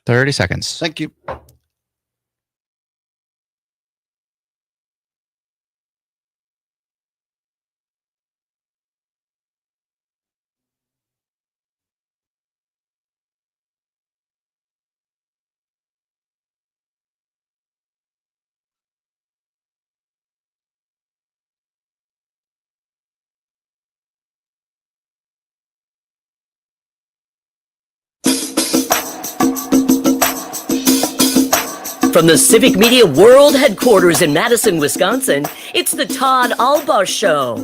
30 seconds. Thank you. From the Civic Media World Headquarters in Madison, Wisconsin, it's the Todd Allbaugh Show.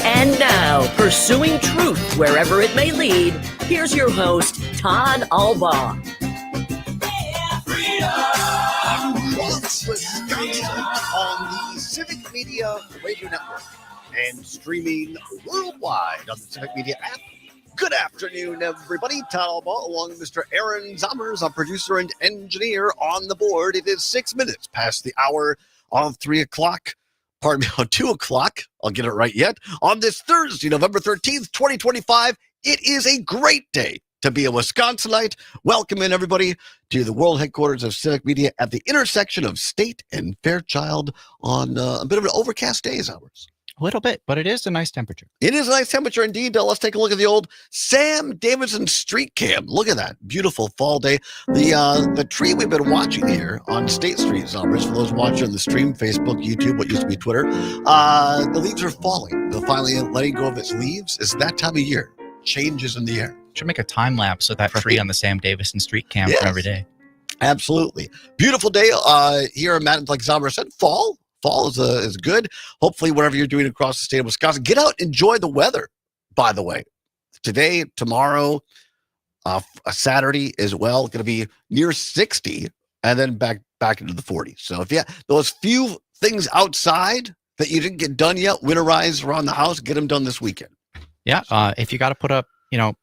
And now, pursuing truth wherever it may lead, here's your host, Todd Allbaugh. Across Wisconsin on the Civic Media Radio Network and streaming worldwide on the Civic Media app. Good afternoon, everybody. Todd Allbaugh, along with Mr. Aaron Zommers, our producer and engineer on the board. It is 6 minutes past the hour of 3 o'clock. Pardon me, on 2 o'clock. I'll get it right yet. On this Thursday, November 13th, 2025, it is a great day to be a Wisconsinite. Welcome in, everybody, to the world headquarters of Civic Media at the intersection of State and Fairchild on a bit of an overcast day as ours. A little bit, but it is a nice temperature. It is a nice temperature indeed. Let's take a look at the old Sam Davidson street cam. Look at that. Beautiful fall day. The tree we've been watching here on State Street, Zommers, for those watching on the stream, Facebook, YouTube, what used to be Twitter, the leaves are falling. They're finally letting go of its leaves. It's that time of year. Changes in the air. Should make a time lapse of that tree on the Sam Davidson street cam for every day. Absolutely. Beautiful day here in Madison, like Zommers said, fall. Fall is good. Hopefully, whatever you're doing across the state of Wisconsin, get out, enjoy the weather, by the way. Today, tomorrow, Saturday as well, going to be near 60 and then back into the 40s. So if you have those few things outside that you didn't get done yet, winterize around the house, get them done this weekend. Yeah, if you got to put up,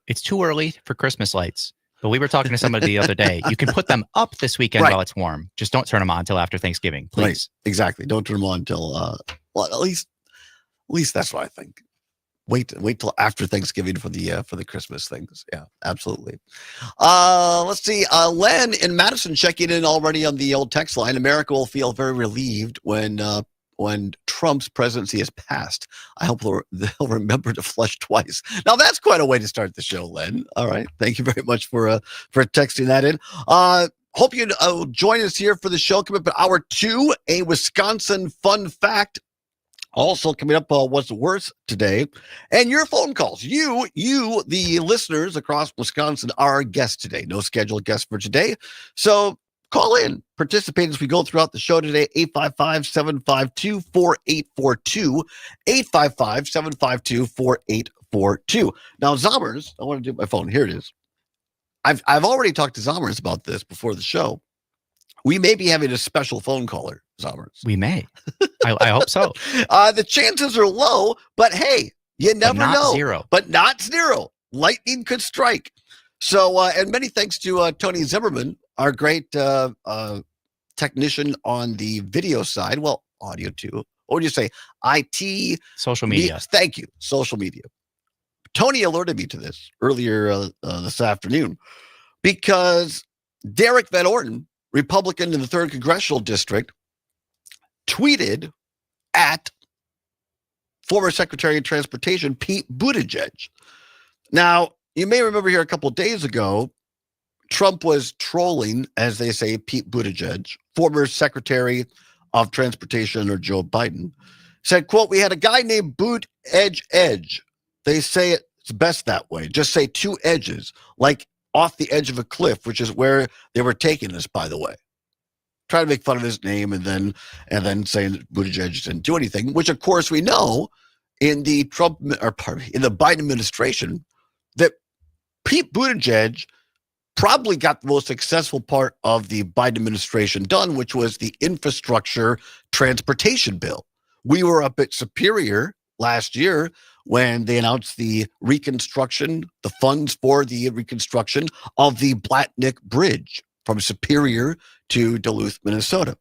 it's too early for Christmas lights. But we were talking to somebody the other day. You can put them up this weekend while it's warm. Just don't turn them on until after Thanksgiving, please. Right, exactly. Don't turn them on until, at least that's what I think. Wait till after Thanksgiving for the Christmas things. Yeah, absolutely. Let's see. Len in Madison checking in already on the old text line. America will feel very relieved when Trump's presidency is passed. I hope they'll remember to flush twice. Now, that's quite a way to start the show, Len. All right. Thank you very much for texting that in. Hope you join us here for the show. Coming up at hour 2, a Wisconsin fun fact. Also coming up, what's worse today, and your phone calls. You, the listeners across Wisconsin, are our guests today. No scheduled guests for today. So call in, participate as we go throughout the show today, 855-752-4842, 855-752-4842. Now, Zommers, I want to do my phone. Here it is. I've already talked to Zommers about this before the show. We may be having a special phone caller, Zommers. We may. I hope so. The chances are low, but hey, you never know. Zero. But not zero. Lightning could strike. So, and many thanks to Tony Zimmerman, our great technician on the video side. Well, audio too. What would you say? IT. Social media. Thank you. Social media. Tony alerted me to this earlier this afternoon because Derek Van Orton, Republican in the 3rd Congressional District, tweeted at former Secretary of Transportation Pete Buttigieg. Now, you may remember here a couple of days ago, Trump was trolling, as they say, Pete Buttigieg, former Secretary of Transportation under Joe Biden. Said, quote, "We had a guy named Boot Edge. They say it's best that way. Just say 2 edges, like off the edge of a cliff," which is where they were taking us, by the way. Trying to make fun of his name and then saying that Buttigieg didn't do anything, which of course we know in the Biden administration that Pete Buttigieg probably got the most successful part of the Biden administration done, which was the infrastructure transportation bill. We were up at Superior last year when they announced the funds for the reconstruction of the Blatnick Bridge from Superior to Duluth, Minnesota.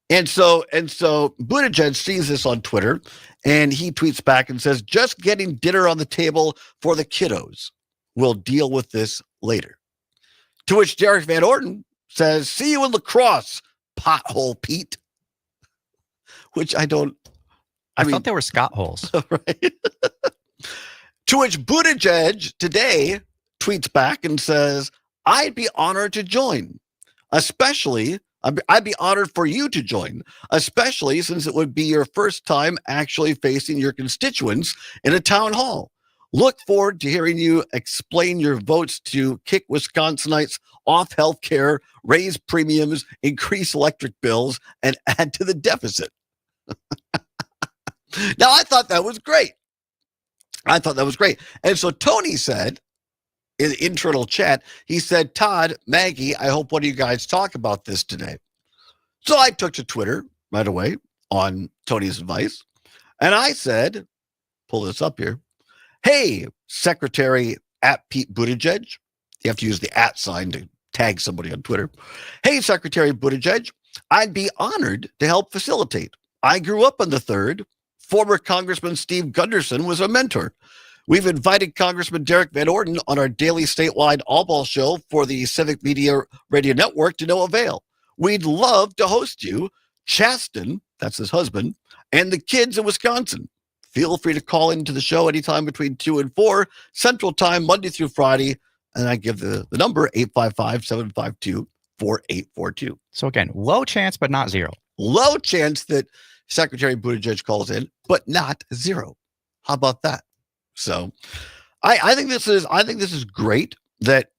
And so Buttigieg sees this on Twitter, and he tweets back and says, "Just getting dinner on the table for the kiddos." We'll deal with this later. To which Derek Van Orden says, see you in La Crosse, pothole Pete. Which I don't. I thought they were Scott holes. Right? To which Buttigieg today tweets back and says, I'd be honored to join, especially, I'd be honored for you to join, especially since it would be your first time actually facing your constituents in a town hall. Look forward to hearing you explain your votes to kick Wisconsinites off health care, raise premiums, increase electric bills, and add to the deficit. Now, I thought that was great. And so Tony said in the internal chat, he said, Todd, Maggie, I hope one of you guys talk about this today. So I took to Twitter right away on Tony's advice. And I said, pull this up here. Hey, Secretary at Pete Buttigieg. You have to use the @ sign to tag somebody on Twitter. Hey, Secretary Buttigieg, I'd be honored to help facilitate. I grew up on the 3rd. Former Congressman Steve Gunderson was a mentor. We've invited Congressman Derek Van Orden on our daily statewide Allbaugh show for the Civic Media Radio Network to no avail. We'd love to host you, Chasten, that's his husband, and the kids in Wisconsin. Feel free to call into the show anytime between 2 and 4 Central Time, Monday through Friday. And I give the number 855-752-4842. So again, low chance, but not zero. Low chance that Secretary Buttigieg calls in, but not zero. How about that? So I think this is great that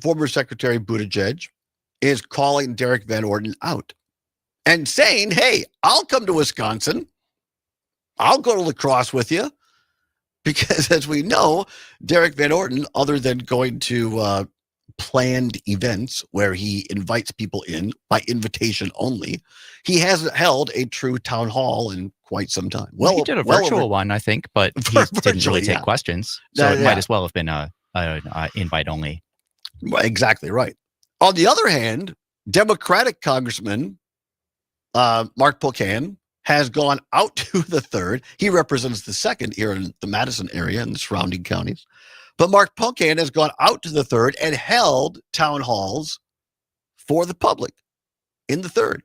former Secretary Buttigieg is calling Derek Van Orden out and saying, hey, I'll come to Wisconsin. I'll go to La Crosse with you. Because as we know, Derek Van Orden, other than going to planned events where he invites people in by invitation only, he hasn't held a true town hall in quite some time. Well, he did a virtual one, I think, but he didn't really take questions. So it might as well have been a invite only. Exactly right. On the other hand, Democratic Congressman Mark Pocan has gone out to the 3rd. He represents the 2nd here in the Madison area and the surrounding counties. But Mark Pocan has gone out to the 3rd and held town halls for the public in the 3rd.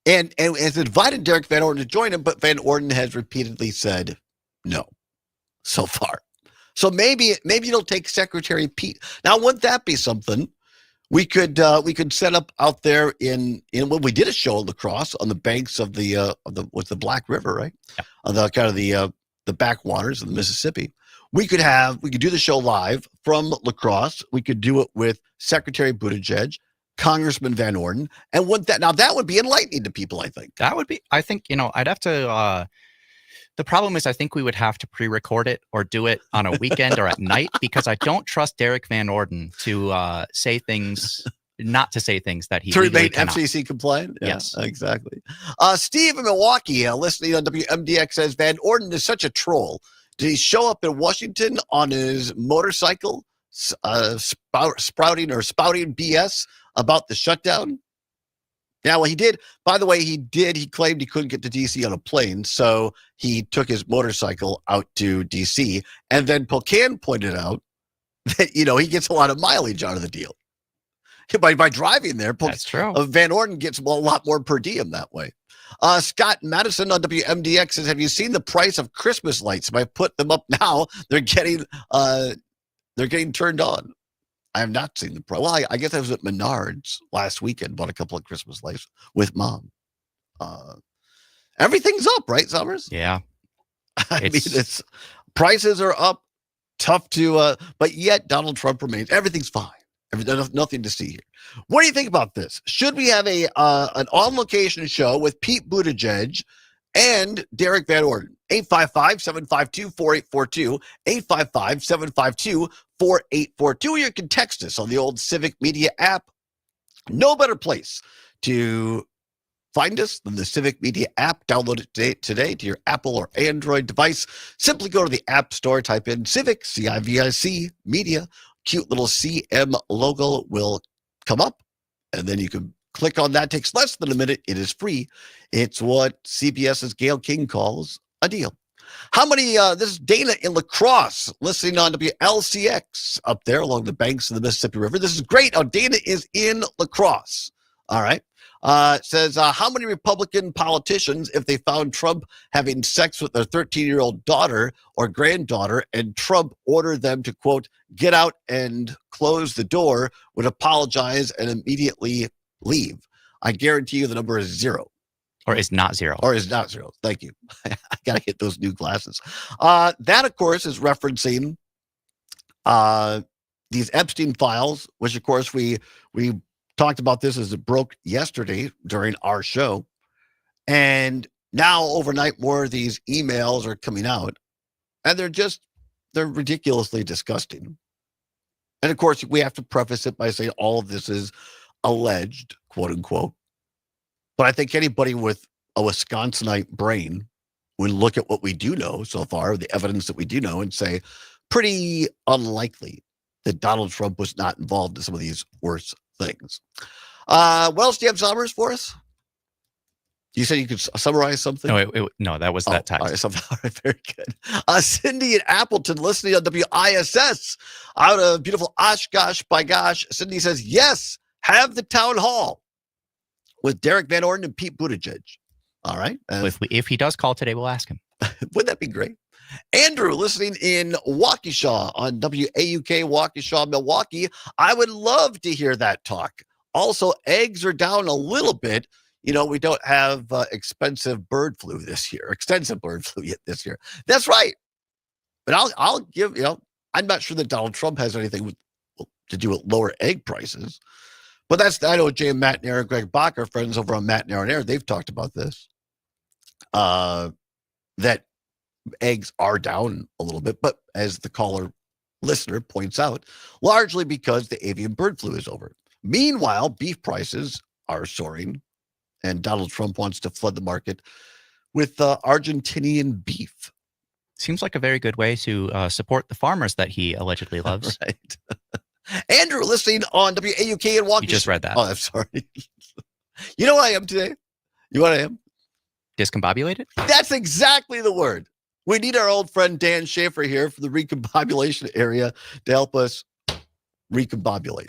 And has invited Derek Van Orden to join him, but Van Orden has repeatedly said no so far. So maybe it'll take Secretary Pete. Now, wouldn't that be something? We could set up out there in when we did a show in La Crosse on the banks of the Black River, right? Yeah. On the kind of the backwaters of the Mississippi. We could do the show live from La Crosse. We could do it with Secretary Buttigieg, Congressman Van Orden, and that would be enlightening to people, I think. That would be, I think, I'd have to the problem is I think we would have to pre-record it or do it on a weekend or at night, because I don't trust Derek Van Orden to say things, not to say things that he to remain cannot. FCC compliant. Yeah, yes, exactly. Steve in Milwaukee, listening on WMDX, says Van Orden is such a troll. Did he show up in Washington on his motorcycle, spouting BS about the shutdown? Yeah, well, he did. By the way, he claimed he couldn't get to D.C. on a plane, so he took his motorcycle out to D.C. And then Pocan pointed out that, he gets a lot of mileage out of the deal. By driving there, that's true. Van Orden gets a lot more per diem that way. Scott Madison on WMDX says, have you seen the price of Christmas lights? If I put them up now, they're getting turned on. I have not seen the price. Well, I guess I was at Menards last weekend, bought a couple of Christmas lights with Mom. Everything's up, right, Summers? Yeah. I mean, prices are up, tough to, but yet Donald Trump remains. Everything's fine. Nothing to see here. What do you think about this? Should we have an on-location show with Pete Buttigieg and Derek Van Orden? 855-752-4842, 855-752-4842. You can text us on the old Civic Media app. No better place to find us than the Civic Media app. Download it today to your Apple or Android device. Simply go to the App Store, type in Civic, C-I-V-I-C, Media. Cute little CM logo will come up, and then you can click on that. It takes less than a minute. It is free. It's what CBS's Gayle King calls a deal. How many, this is Dana in La Crosse, listening on WLCX up there along the banks of the Mississippi River. This is great. Oh, Dana is in La Crosse. All right. It says, how many Republican politicians, if they found Trump having sex with their 13-year-old daughter or granddaughter and Trump ordered them to, quote, get out and close the door, would apologize and immediately leave? I guarantee you the number is zero. Or is not zero. Or is not zero. Thank you. I got to get those new glasses. That, of course, is referencing these Epstein files, which, of course, we talked about this as it broke yesterday during our show. And now overnight, more of these emails are coming out, and they're ridiculously disgusting. And of course, we have to preface it by saying all of this is alleged, quote unquote. But I think anybody with a Wisconsinite brain would look at what we do know so far, the evidence that we do know, and say pretty unlikely that Donald Trump was not involved in some of these worse things. What else do you have, Summers, for us? You said you could summarize something? No, that was that text. All right, very good. Cindy in Appleton, listening on WISS out of beautiful Oshkosh by gosh. Cindy says, yes, have the town hall with Derek Van Orden and Pete Buttigieg. All right. If he does call today, we'll ask him. Wouldn't that be great? Andrew, listening in Waukesha on WAUK Waukesha, Milwaukee. I would love to hear that talk. Also, eggs are down a little bit. You know, we don't have expensive bird flu this year, extensive bird flu yet this year. That's right. But I'll give, I'm not sure that Donald Trump has anything to do with lower egg prices. But I know Jay and Matt and Aaron, Greg Bach, our friends over on Matt and Aaron Air, they've talked about this. That eggs are down a little bit, but as the listener points out, largely because the avian bird flu is over. Meanwhile, beef prices are soaring, and Donald Trump wants to flood the market with Argentinian beef. Seems like a very good way to support the farmers that he allegedly loves. Right. Andrew, listening on WAUK in Waukesha. You just read that. Oh, I'm sorry. You know what I am today? You know what I am? Discombobulated? That's exactly the word. We need our old friend Dan Schaefer here for the recombobulation area to help us recombobulate.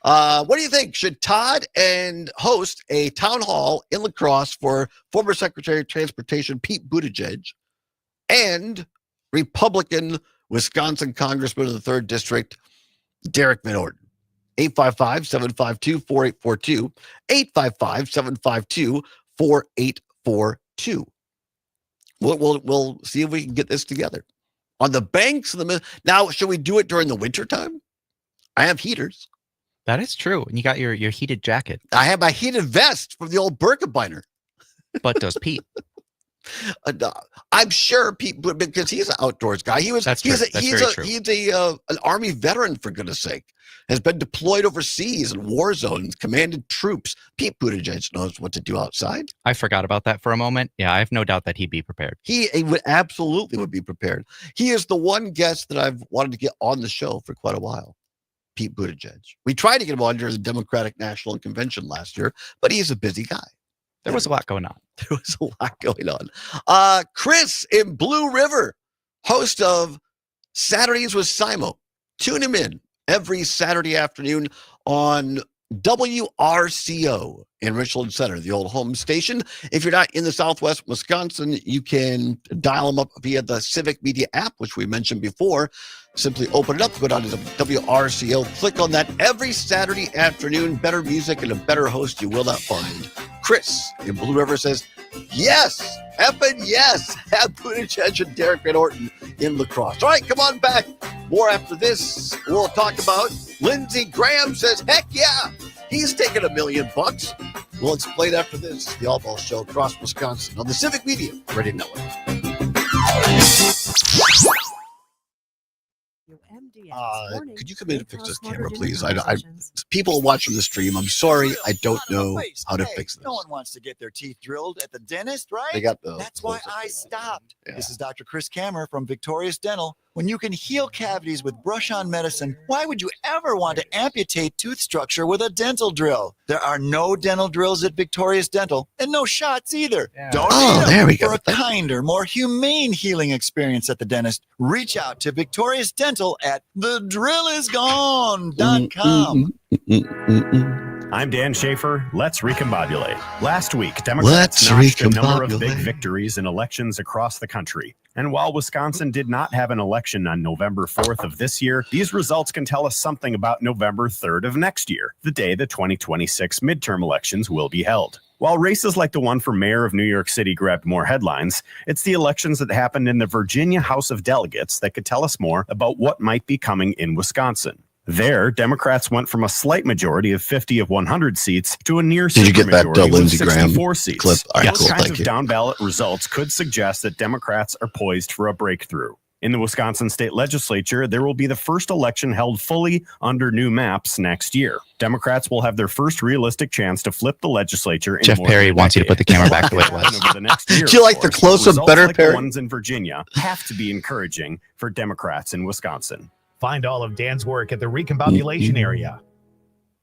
What do you think? Should Todd and host a town hall in La Crosse for former Secretary of Transportation Pete Buttigieg and Republican Wisconsin Congressman of the 3rd District Derek Van Orden? 855-752-4842. 855-752-4842. We'll see if we can get this together. On the banks of the... Now, should we do it during the wintertime? I have heaters. That is true. And you got your heated jacket. I have my heated vest from the old Birkebeiner. But does Pete? I'm sure Pete, because he's an outdoors guy. He's an Army veteran, for goodness sake. Has been deployed overseas in war zones, commanded troops. Pete Buttigieg knows what to do outside. I forgot about that for a moment. Yeah, I have no doubt that he'd be prepared. He would absolutely be prepared. He is the one guest that I've wanted to get on the show for quite a while. Pete Buttigieg. We tried to get him on during the Democratic National Convention last year, but he's a busy guy. There was a lot going on. There was a lot going on. Chris in Blue River, host of Saturdays with Simo. Tune him in every Saturday afternoon on WRCO in Richland Center, the old home station. If you're not in the Southwest Wisconsin, you can dial them up via the Civic Media app, which we mentioned before. Simply open it up, go down to WRCO, click on that every Saturday afternoon. Better music and a better host you will not find. Chris in Blue River says, yes, effing yes, have Buttigieg and Derek Van Orden in La Crosse. All right, come on back. More after this. We'll talk about Lindsey Graham says, heck yeah, he's taking $1 million. We'll explain after this. The Allbaugh Show across Wisconsin on the Civic Media Radio Network. Could you come in and fix this camera, please? People watching the stream, I'm sorry, I don't know how to fix this. No one wants to get their teeth drilled at the dentist, right? They got the. That's why I stopped. Yeah. This is Dr. Chris Kammer from Victorious Dental. When you can heal cavities with brush-on medicine, why would you ever want to amputate tooth structure with a dental drill? There are no dental drills at Victorious Dental, and no shots either. Don't need them. There we go. For a kinder, more humane healing experience at the dentist, reach out to Victorious Dental at thedrillisgone.com. I'm Dan Schaefer. Let's recombobulate. Last week, Democrats Let's notched a number of recombobulate. big victories in elections across the country. And while Wisconsin did not have an election on November 4th of this year, these results can tell us something about November 3rd of next year, the day the 2026 midterm elections will be held. While races like the one for mayor of New York City grabbed more headlines, it's the elections that happened in the Virginia House of Delegates that could tell us more about what might be coming in Wisconsin. There, Democrats went from a slight majority of 50 of 100 seats to a near Did you get that supermajority Lindsey with Graham 64 seats. clip? All right, Those cool, kinds thank of you. down-ballot results could suggest that Democrats are poised for a breakthrough. In the Wisconsin state legislature, there will be the first election held fully under new maps next year. Democrats will have their first realistic chance to flip the legislature. In Jeff more Perry than a wants you to decade. put the camera back the way it was. Over the next year, Do you like of the course, close-up results better, like Perry? The ones in Virginia have to be encouraging for Democrats in Wisconsin. Find all of Dan's work at the Recombobulation area.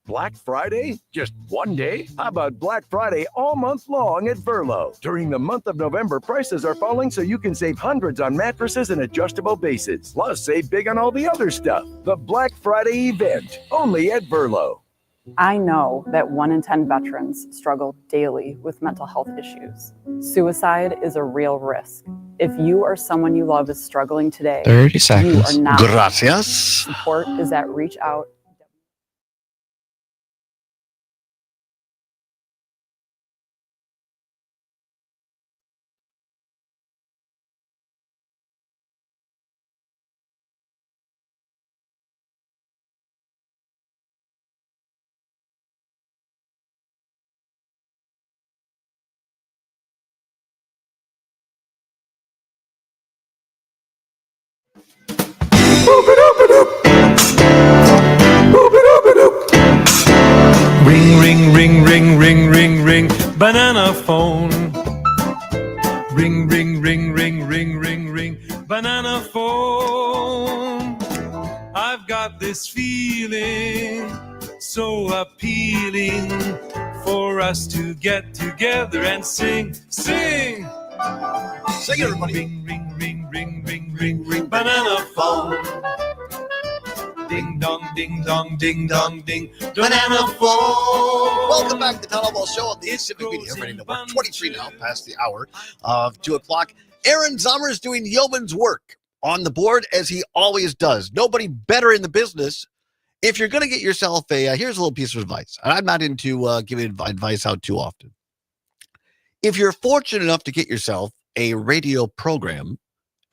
Black Friday? Just one day? How about Black Friday all month long at Verlo? During the month of November, prices are falling so you can save hundreds on mattresses and adjustable bases. Plus, save big on all the other stuff. The Black Friday event, only at Verlo. I know that 1 in 10 veterans struggle daily with mental health issues. Suicide is a real risk. If you or someone you love is struggling today, 30 you seconds. are not. Gracias. Support is at Reach Out. Ring, ring, ring, ring, ring, ring, ring, banana phone. Ring, ring, ring, ring, ring, ring, ring, banana phone. I've got this feeling so appealing for us to get together and sing, sing. Sing, everybody. Ring, ring, ring, ring, ring, ring, ring, banana phone. Ding dong, ding dong, ding dong, ding, banana phone. Welcome back to the Todd Allbaugh Show on the Civic Media Radio Network. 23 now, past the hour of 2 o'clock. Aaron Sommer is doing yeoman's work on the board, as he always does. Nobody better in the business. If you're going to get yourself here's a little piece of advice. And I'm not into giving advice out too often. If you're fortunate enough to get yourself a radio program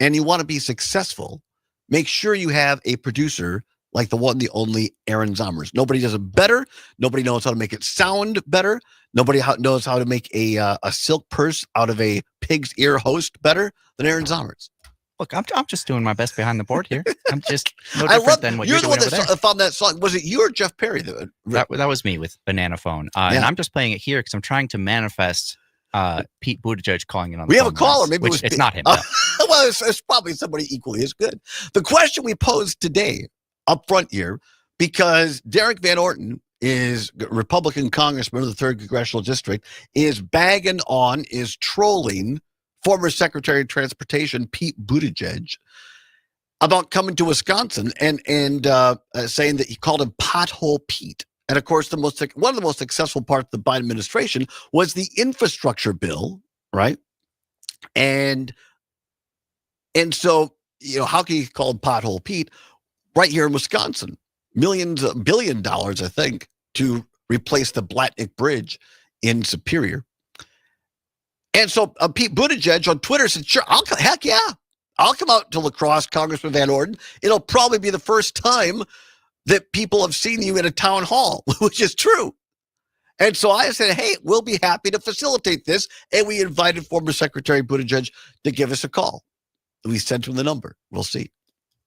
and you want to be successful, make sure you have a producer like the one, the only Aaron Zommers. Nobody does it better. Nobody knows how to make it sound better. Nobody knows how to make a silk purse out of a pig's ear host better than Aaron Zommers. Look, I'm just doing my best behind the board here. I'm just no different than what you're doing over there. You're the one that found that song. Was it you or Jeff Perry? That was me with Banana Phone. And I'm just playing it here because I'm trying to manifest Pete Buttigieg calling in on the We have a phone caller. lines, Maybe which it's not him. Well, it's probably somebody equally as good. The question we posed today up front here, because Derek Van Orton is Republican congressman of the 3rd Congressional District, is trolling former Secretary of Transportation Pete Buttigieg about coming to Wisconsin and saying that he called him Pothole Pete. And of course, one of the most successful parts of the Biden administration was the infrastructure bill, right? And so, how can you call him Pothole Pete right here in Wisconsin? $1 billion, I think, to replace the Blatnick Bridge in Superior. And so Pete Buttigieg on Twitter said, sure, heck yeah, I'll come out to La Crosse, Congressman Van Orden. It'll probably be the first time that people have seen you in a town hall, which is true. And so I said, hey, we'll be happy to facilitate this. And we invited former Secretary Buttigieg to give us a call. We sent him the number. We'll see.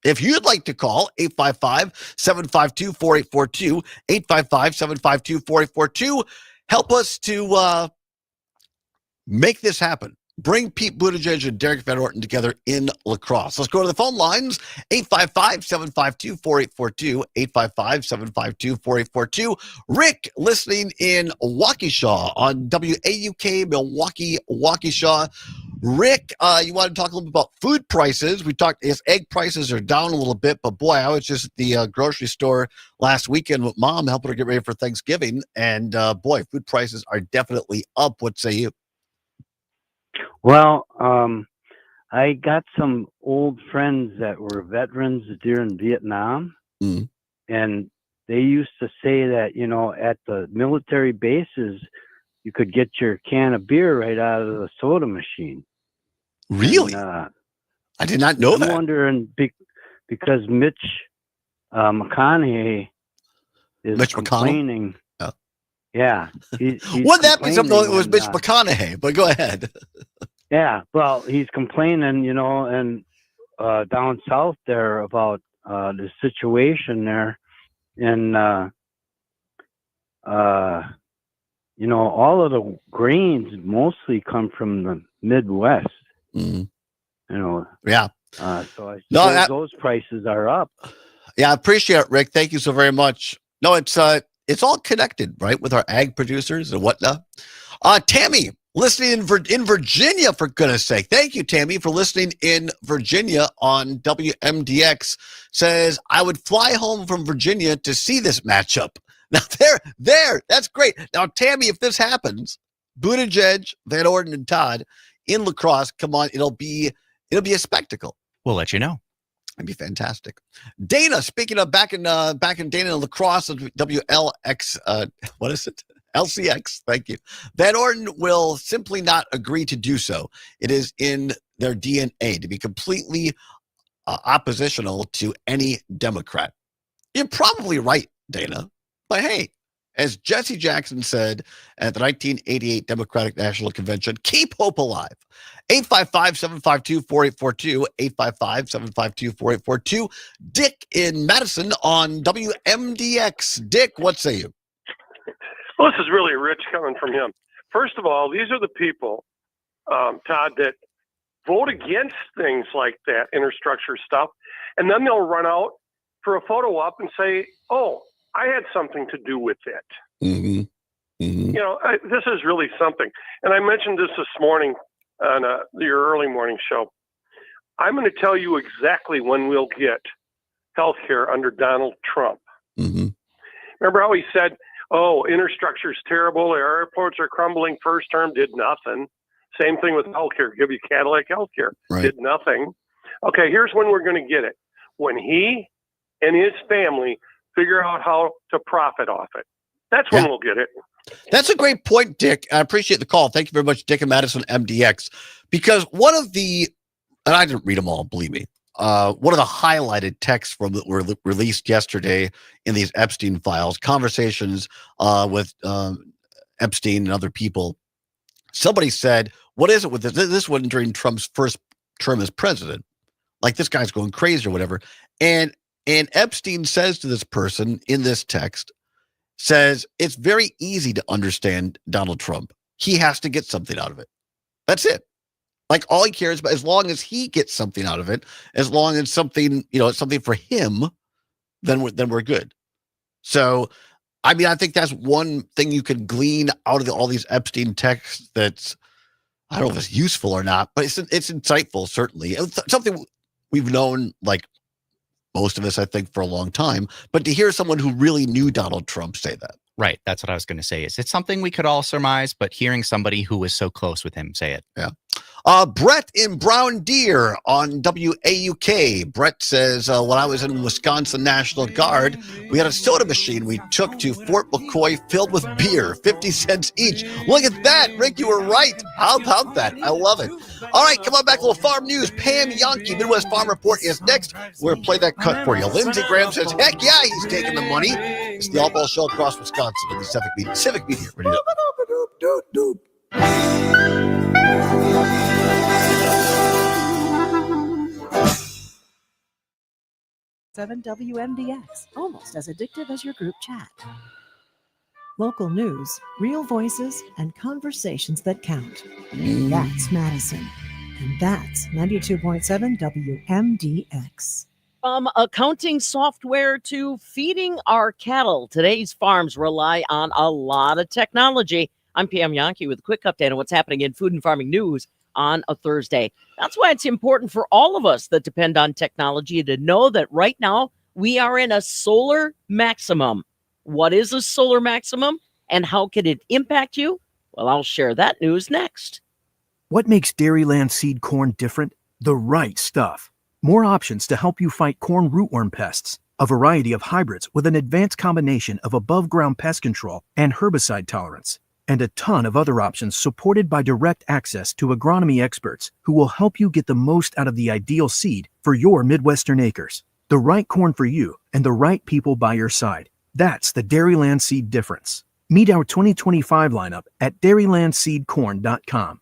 If you'd like to call, 855-752-4842, 855-752-4842, help us to make this happen. bring Pete Buttigieg and Derek Van Orton together in La Crosse. Let's go to the phone lines. 855-752-4842. 855-752-4842. Rick, listening in Waukesha on WAUK Milwaukee, Waukesha. Rick, you want to talk a little bit about food prices. We talked, yes, egg prices are down a little bit, but boy, I was just at the grocery store last weekend with Mom, helping her get ready for Thanksgiving. And boy, food prices are definitely up. What say you? Well, I got some old friends that were veterans during Vietnam, and they used to say that, you know, at the military bases, you could get your can of beer right out of the soda machine. Really? And, I did not know that. I'm wondering because Mitch McConaughey is complaining. Oh. Yeah. Wouldn't that be something that was Mitch McConaughey? But go ahead. Yeah. Well, he's complaining, you know, and down south there about the situation there. And, you know, all of the grains mostly come from the Midwest. You know. Yeah. So I suppose those prices are up. Yeah, I appreciate it, Rick. Thank you so very much. No, it's all connected, right, with our ag producers and whatnot. Tammy, listening in Virginia, for goodness sake. Thank you, Tammy, for listening in Virginia on WMDX. Says, I would fly home from Virginia to see this matchup. Now, there, that's great. Now, Tammy, if this happens, Buttigieg, Van Orden, and Todd in La Crosse, come on, it'll be a spectacle. We'll let you know. It'd be fantastic. Dana, speaking of back in Dana La Crosse, WLX, what is it? LCX, thank you. Van Orden will simply not agree to do so. It is in their DNA to be completely oppositional to any Democrat. You're probably right, Dana. But hey, as Jesse Jackson said at the 1988 Democratic National Convention, keep hope alive. 855-752-4842, 855-752-4842. Dick in Madison on WMDX. Dick, what say you? Well, this is really rich coming from him. First of all, these are the people, Todd, that vote against things like that infrastructure stuff, and then they'll run out for a photo op and say, oh, I had something to do with it. You know, this is really something. And I mentioned this morning on your early morning show. I'm going to tell you exactly when we'll get health care under Donald Trump. Remember how he said, oh, infrastructure is terrible. Our airports are crumbling. First term did nothing. Same thing with health care. Give you Cadillac health care. Right. Did nothing. Okay, here's when we're going to get it. When he and his family figure out how to profit off it. That's when we'll get it. That's a great point, Dick. I appreciate the call. Thank you very much, Dick and Madison MDX. Because one of the, and I didn't read them all, believe me, one of the highlighted texts from that were released yesterday in these Epstein files, conversations with Epstein and other people. Somebody said, what is it with this? This one during Trump's first term as president. Like, this guy's going crazy or whatever. And Epstein says to this person in this text, says, it's very easy to understand Donald Trump. He has to get something out of it. That's it. Like, all he cares about, as long as he gets something out of it, as long as something, you know, it's something for him, then we're good. So, I mean, I think that's one thing you can glean out of all these Epstein texts that's, I don't know if it's useful or not, but it's insightful, certainly. It's something we've known, like, most of us, I think, for a long time. But to hear someone who really knew Donald Trump say that. Right. That's what I was going to say. It's something we could all surmise, but hearing somebody who was so close with him say it. Yeah. Brett in Brown Deer on WAUK. Brett says, when I was in Wisconsin National Guard, we had a soda machine we took to Fort McCoy filled with beer, 50 cents each. Look at that, Rick, you were right. How about that? I love it. All right, come on back, a little farm news. Pam Yonke, Midwest Farm Report is next. We're going to play that cut for you. Lindsey Graham says, heck yeah, he's taking the money. It's the Allbaugh Show across Wisconsin on the Civic Media. Ready to go. 7 WMDX, almost as addictive as your group chat. Local news, real voices, and conversations that count. That's Madison. And that's 92.7 WMDX. From accounting software to feeding our cattle, today's farms rely on a lot of technology. I'm Pam Yankee with a quick update on what's happening in food and farming news on a Thursday. That's why it's important for all of us that depend on technology to know that right now we are in a solar maximum. What is a solar maximum and how can it impact you? Well, I'll share that news next. What makes Dairyland seed corn different? The right stuff. More options to help you fight corn rootworm pests. A variety of hybrids with an advanced combination of above-ground pest control and herbicide tolerance. And a ton of other options supported by direct access to agronomy experts who will help you get the most out of the ideal seed for your Midwestern acres. The right corn for you and the right people by your side. That's the Dairyland seed difference. Meet our 2025 lineup at dairylandseedcorn.com.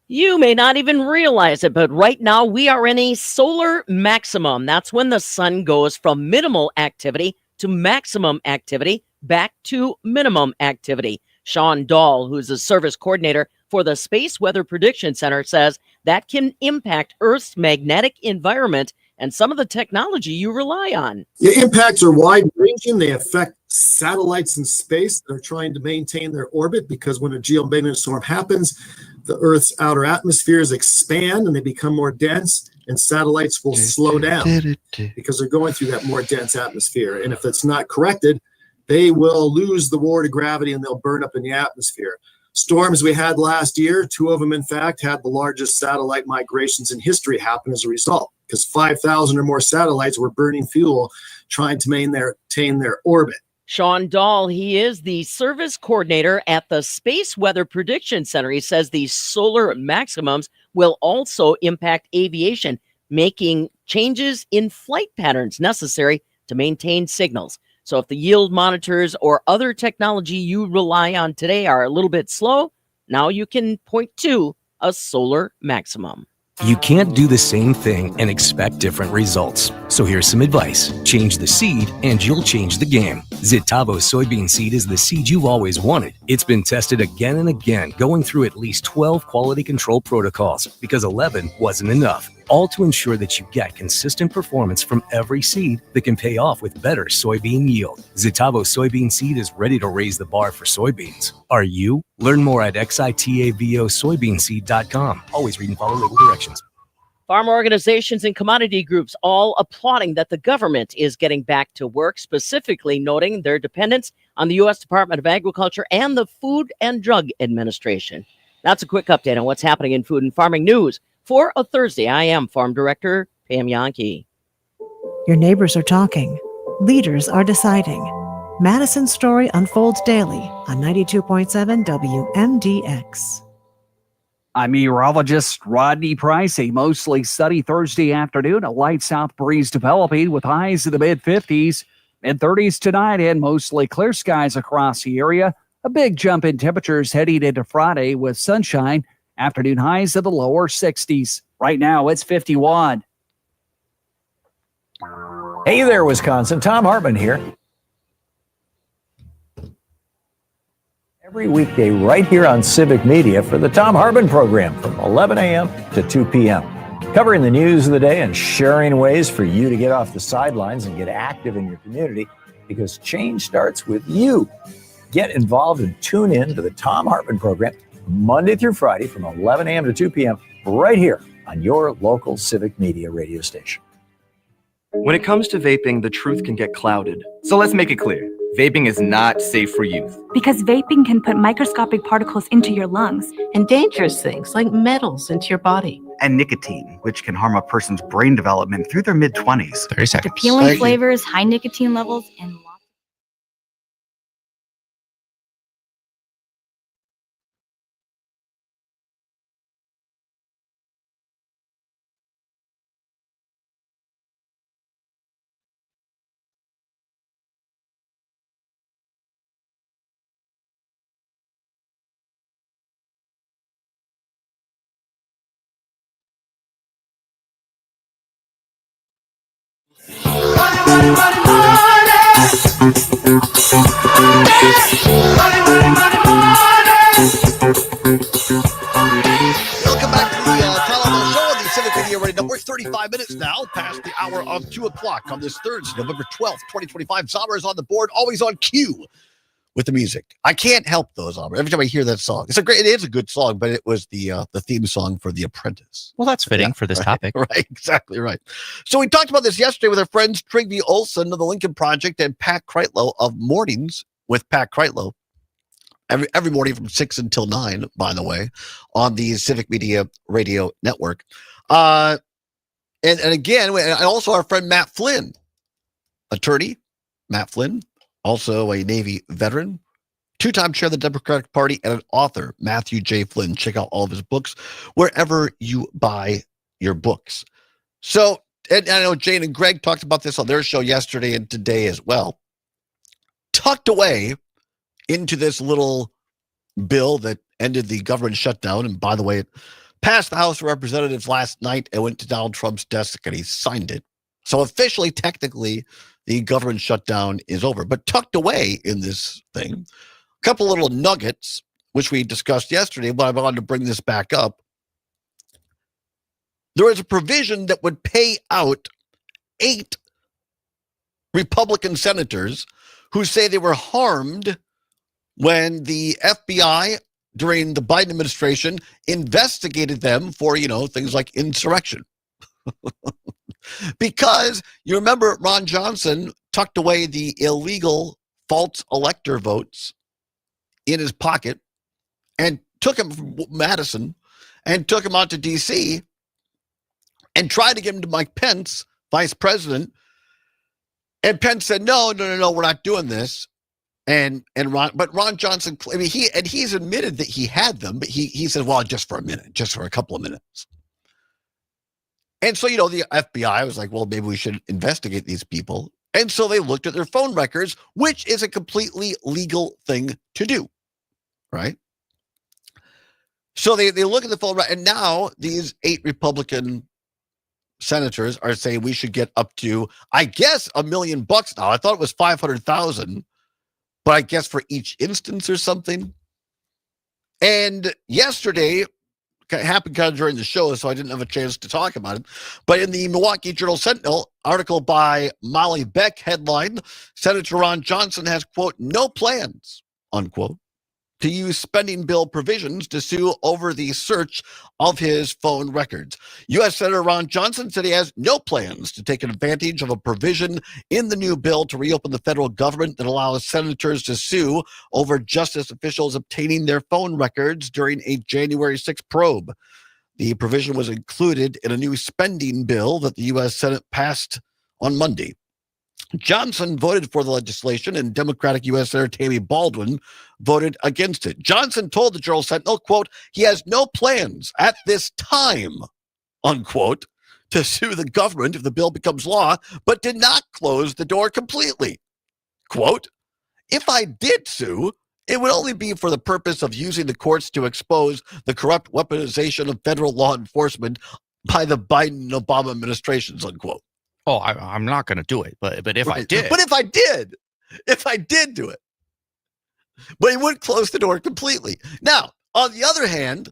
You may not even realize it, but right now we are in a solar maximum. That's when the sun goes from minimal activity to maximum activity back to minimum activity. Sean Dahl, who's a service coordinator for the Space Weather Prediction Center, says that can impact Earth's magnetic environment and some of the technology you rely on. The impacts are wide-ranging. They affect satellites in space that are trying to maintain their orbit because when a geomagnetic storm happens, the Earth's outer atmospheres expand and they become more dense, and satellites will slow down because they're going through that more dense atmosphere. And if it's not corrected, they will lose the war to gravity and they'll burn up in the atmosphere. Storms we had last year, 2 of them, in fact, had the largest satellite migrations in history happen as a result, because 5,000 or more satellites were burning fuel trying to maintain their orbit. Sean Dahl, he is the service coordinator at the Space Weather Prediction Center. He says these solar maximums will also impact aviation, making changes in flight patterns necessary to maintain signals. So if the yield monitors or other technology you rely on today are a little bit slow, now you can point to a solar maximum. You can't do the same thing and expect different results. So here's some advice. Change the seed and you'll change the game. Zitavo soybean seed is the seed you've always wanted. It's been tested again and again, going through at least 12 quality control protocols because 11 wasn't enough. All to ensure that you get consistent performance from every seed that can pay off with better soybean yield. Zitavo soybean seed is ready to raise the bar for soybeans. Are you? Learn more at xitavosoybeanseed.com. Always read and follow label directions. Farm organizations and commodity groups all applauding that the government is getting back to work, specifically noting their dependence on the U.S. Department of Agriculture and the Food and Drug Administration. That's a quick update on what's happening in food and farming news. For a Thursday, I am Farm Director Pam Yankee. Your neighbors are talking. Leaders are deciding. Madison's story unfolds daily on 92.7 WMDX. I'm meteorologist Rodney Price. A mostly sunny Thursday afternoon. A light south breeze developing with highs in the mid-50s, mid-30s tonight, and mostly clear skies across the area. A big jump in temperatures heading into Friday with sunshine. Afternoon highs in the lower 60s. Right now, it's 51. Hey there, Wisconsin. Tom Hartman here. Every weekday right here on Civic Media for the Tom Hartman program from 11 a.m. to 2 p.m. Covering the news of the day and sharing ways for you to get off the sidelines and get active in your community because change starts with you. Get involved and tune in to the Tom Hartman program Monday through Friday from 11 a.m. to 2 p.m. right here on your local Civic Media radio station. When it comes to vaping, the truth can get clouded. So let's make it clear. Vaping is not safe for youth. Because vaping can put microscopic particles into your lungs. And dangerous things like metals into your body. And nicotine, which can harm a person's brain development through their mid-20s. 30 seconds. Appealing flavors, high nicotine levels, and Money, money, money. Welcome back to the Todd Allbaugh Show on the Civic Media Radio Network. 35 minutes now past the hour of 2 o'clock on this Thursday, November 12th, 2025. Zommer is on the board, always on cue with the music. I can't help those, Zommer. Every time I hear that song, it is a good song, but it was the theme song for The Apprentice. Well, that's fitting for this right, topic. Right, exactly right. So we talked about this yesterday with our friends Trygve Olsen of the Lincoln Project and Pat Kreitlow of Mornings with Pat Kreitlow. Every morning from 6 until 9, by the way, on the Civic Media Radio Network. And again, and also our friend Matt Flynn, attorney Matt Flynn, also a Navy veteran, two-time chair of the Democratic Party, and an author, Matthew J. Flynn. Check out all of his books wherever you buy your books. So, and I know Jane and Greg talked about this on their show yesterday and today as well. Tucked away into this little bill that ended the government shutdown. And by the way, it passed the House of Representatives last night and went to Donald Trump's desk and he signed it. So officially, technically, the government shutdown is over. But tucked away in this thing, a couple little nuggets, which we discussed yesterday, but I wanted to bring this back up. There is a provision that would pay out 8 Republican senators who say they were harmed when the FBI during the Biden administration investigated them for, things like insurrection. Because you remember Ron Johnson tucked away the illegal false elector votes in his pocket and took him from Madison and took him out to D.C. and tried to get him to Mike Pence, vice president. And Pence said, no, we're not doing this. But Ron Johnson, he's admitted that he had them, but he said, well, just for a minute, just for a couple of minutes. And so, the FBI was like, well, maybe we should investigate these people. And so they looked at their phone records, which is a completely legal thing to do, right? So they look at the phone records, and now these 8 Republican senators are saying we should get up to, I guess, $1 million now. I thought it was 500,000. But I guess for each instance or something. And yesterday, it happened kind of during the show, so I didn't have a chance to talk about it. But in the Milwaukee Journal-Sentinel article by Molly Beck, headline, Senator Ron Johnson has, quote, no plans, unquote, to use spending bill provisions to sue over the search of his phone records. U.S. Senator Ron Johnson said he has no plans to take advantage of a provision in the new bill to reopen the federal government that allows senators to sue over justice officials obtaining their phone records during a January 6th probe. The provision was included in a new spending bill that the U.S. Senate passed on Monday. Johnson voted for the legislation, and Democratic U.S. Senator Tammy Baldwin voted against it. Johnson told the Journal-Sentinel, quote, he has no plans at this time, unquote, to sue the government if the bill becomes law, but did not close the door completely. Quote, if I did sue, it would only be for the purpose of using the courts to expose the corrupt weaponization of federal law enforcement by the Biden and Obama administrations, unquote. Oh, I'm not going to do it, but if I did. But if I did do it. But he would close the door completely. Now, on the other hand,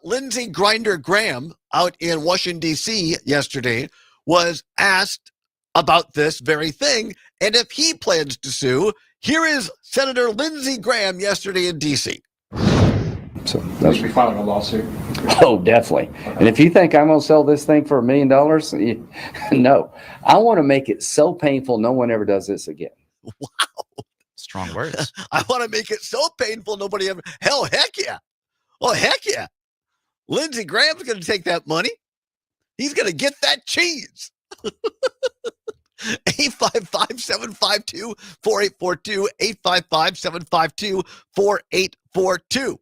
Lindsey Grinder Graham out in Washington, D.C. yesterday was asked about this very thing. And if he plans to sue, here is Senator Lindsey Graham yesterday in D.C. So that's be filing a lawsuit. Oh, definitely. And if you think I'm going to sell this thing for $1 million, no. I want to make it so painful no one ever does this again. Wow. Strong words. I want to make it so painful nobody ever. Hell, heck yeah. Oh, heck yeah. Lindsey Graham's going to take that money. He's going to get that cheese. 855-752-4842. 855-752-4842.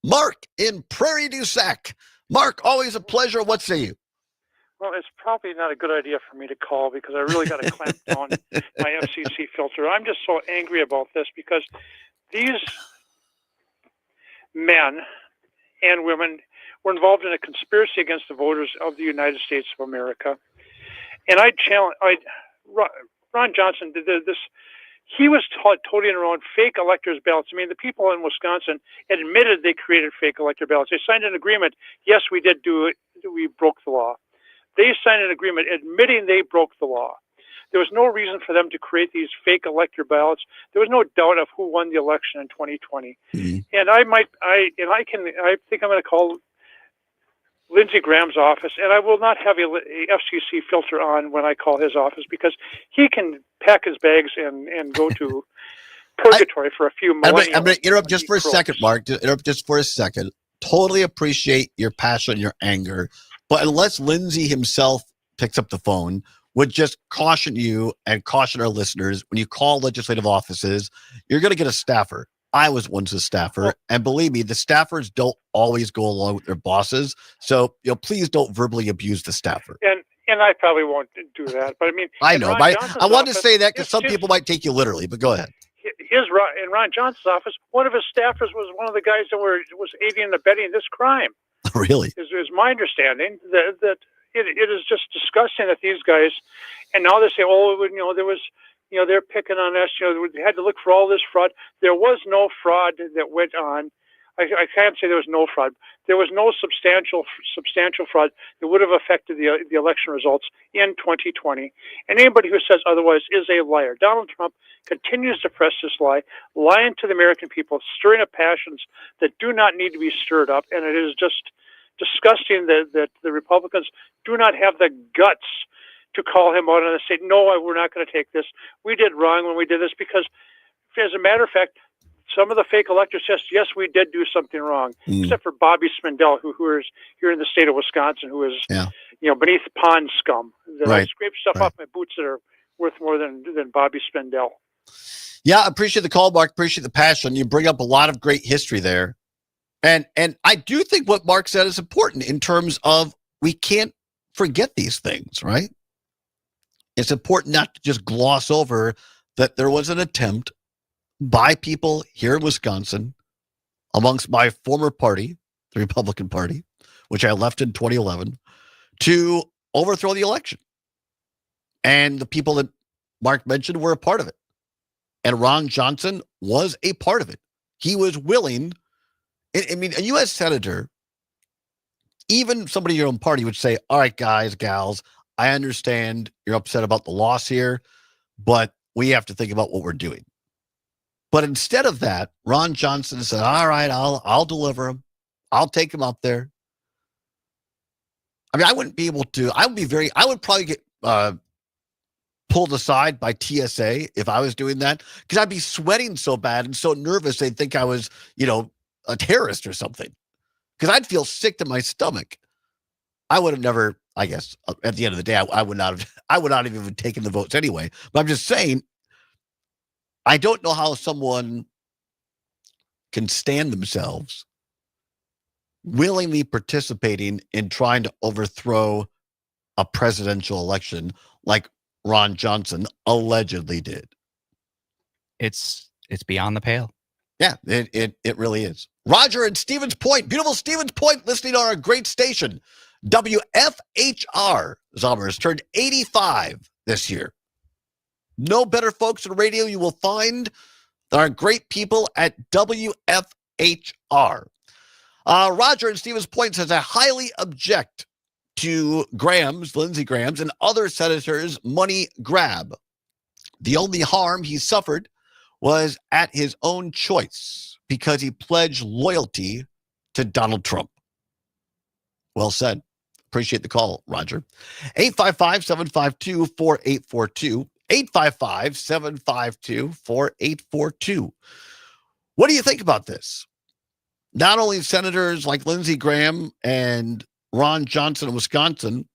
Mark in Prairie du Sac. Mark, always a pleasure. What say you? Well, it's probably not a good idea for me to call because I really got to clamp down my FCC filter. I'm just so angry about this because these men and women were involved in a conspiracy against the voters of the United States of America. And Ron Johnson did this He was toting around fake electors' ballots. I mean, the people in Wisconsin admitted they created fake elector ballots. They signed an agreement. Yes, we did do it. We broke the law. They signed an agreement admitting they broke the law. There was no reason for them to create these fake elector ballots. There was no doubt of who won the election in 2020. And I think I'm going to call Lindsey Graham's office, and I will not have a FCC filter on when I call his office, because he can pack his bags and go to purgatory for a few months. I'm going to interrupt just for a second, Mark. Interrupt just for a second. Totally appreciate your passion, your anger, but unless Lindsey himself picks up the phone, would just caution you and caution our listeners, when you call legislative offices, you're going to get a staffer. I was once a staffer, and believe me, the staffers don't always go along with their bosses. So, please don't verbally abuse the staffer. And I probably won't do that, but I mean, I know, but I wanted to say that because some people might take you literally. But go ahead. In Ron Johnson's office, one of his staffers was one of the guys that was aiding and abetting this crime. Really? Is my understanding that it is just disgusting that these guys, and now they say, there was. They're picking on us. We had to look for all this fraud. There was no fraud that went on. I can't say there was no fraud. There was no substantial fraud that would have affected the election results in 2020. And anybody who says otherwise is a liar. Donald Trump continues to press this lie, lying to the American people, stirring up passions that do not need to be stirred up. And it is just disgusting that the Republicans do not have the guts to call him out and say, no, we're not going to take this. We did wrong when we did this, because as a matter of fact, some of the fake electors says, yes, we did do something wrong, except for Bobby Spindell, who is here in the state of Wisconsin, who is, beneath pond scum. I scrape stuff off my boots that are worth more than Bobby Spindell. Yeah, I appreciate the call, Mark. Appreciate the passion. You bring up a lot of great history there. And I do think what Mark said is important in terms of we can't forget these things, right? It's important not to just gloss over that there was an attempt by people here in Wisconsin, amongst my former party, the Republican Party, which I left in 2011, to overthrow the election. And the people that Mark mentioned were a part of it. And Ron Johnson was a part of it. He was willing. I mean, a U.S. senator, even somebody in your own party would say, all right, guys, gals, I understand you're upset about the loss here, but we have to think about what we're doing. But instead of that, Ron Johnson said, all right, I'll deliver him. I'll take him up there. I mean, I wouldn't be able to, I would probably get pulled aside by TSA if I was doing that, because I'd be sweating so bad and so nervous they'd think I was, a terrorist or something, because I'd feel sick to my stomach. I would have never, I guess, at the end of the day, I would not have even taken the votes anyway. But I'm just saying, I don't know how someone can stand themselves willingly participating in trying to overthrow a presidential election like Ron Johnson allegedly did. It's beyond the pale. Yeah, it really is. Roger in Stevens Point, beautiful Stevens Point, listening on our great station, WFHR. Zommers turned 85 this year. No better folks in radio you will find than our great people at WFHR. Roger in Stevens Point says, I highly object to Lindsey Graham's and other senators' money grab. The only harm he suffered was at his own choice because he pledged loyalty to Donald Trump. Well said. Appreciate the call, Roger. 855-752-4842. 855-752-4842. What do you think about this? Not only senators like Lindsey Graham and Ron Johnson in Wisconsin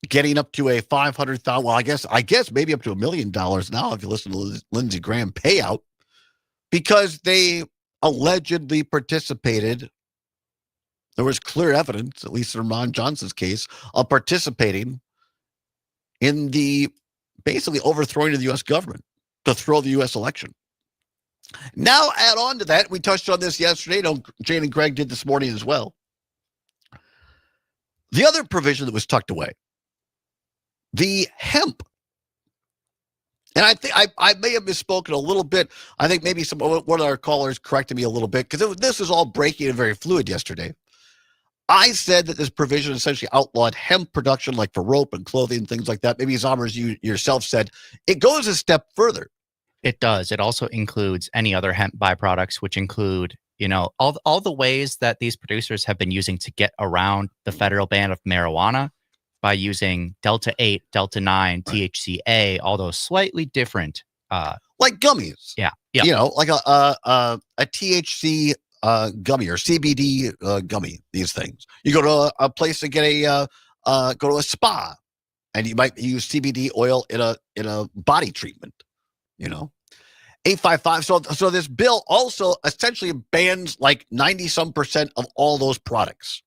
getting up to a $500,000, well, I guess maybe up to $1 million now if you listen to Lindsey Graham payout, because they allegedly participated. There was clear evidence, at least in Ron Johnson's case, of participating in the basically overthrowing of the U.S. government to throw the U.S. election. Now add on to that, we touched on this yesterday, Jane and Greg did this morning as well. The other provision that was tucked away, the hemp And I think I may have misspoken a little bit. I think maybe one of our callers corrected me a little bit because this is all breaking and very fluid yesterday. I said that this provision essentially outlawed hemp production, like for rope and clothing and things like that. Maybe Zommers, you yourself said it goes a step further. It does. It also includes any other hemp byproducts, which include, all the ways that these producers have been using to get around the federal ban of marijuana by using Delta 8, Delta 9, THCA, all those slightly different. Like gummies. Yeah. Like a THC gummy or CBD gummy, these things. You go to a place to get go to a spa, and you might use CBD oil in a body treatment, 855. So this bill also essentially bans like 90% of all those products.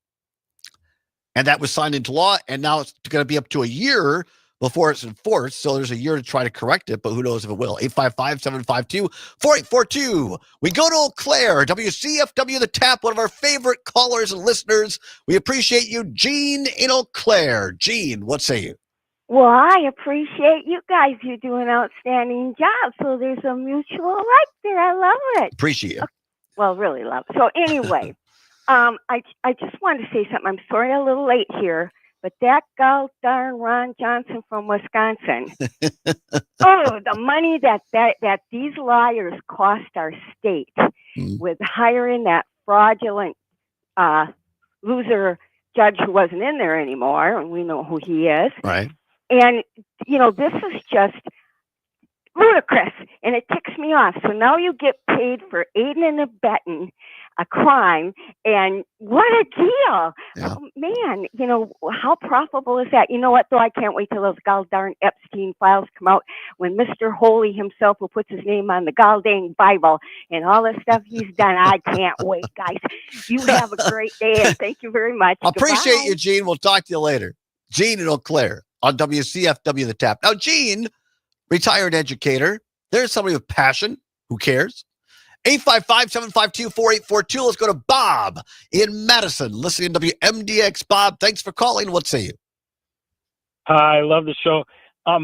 And that was signed into law, and now it's going to be up to a year before it's enforced. So there's a year to try to correct it, but who knows if it will. 855-752-4842. We go to Eau Claire, WCFW The Tap, one of our favorite callers and listeners. We appreciate you, Gene in Eau Claire. Gene, what say you? Well, I appreciate you guys. You do an outstanding job. So there's a mutual like there. I love it. Appreciate it. Well, really love it. So anyway, I just wanted to say something. I'm sorry I'm a little late here. But that gall darn Ron Johnson from Wisconsin, the money that these liars cost our state with hiring that fraudulent loser judge who wasn't in there anymore, and we know who he is. Right. And, this is just ludicrous, and it ticks me off. So now you get paid for aiding and abetting a crime, and what a deal. Yeah. Oh, man, how profitable is that? You know what, though? I can't wait till those gall darn Epstein files come out when Mr. Holy himself who puts his name on the gall dang Bible and all the stuff he's done. I can't wait, guys. You have a great day, and thank you very much. Appreciate Goodbye. you, Gene. We'll talk to you later. Gene in Eau Claire on WCFW The Tap. Now, Gene, retired educator. There's somebody with passion. Who cares? 855-752-4842. Let's go to Bob in Madison. Listening to WMDX. Bob, thanks for calling. What say you? I love the show. I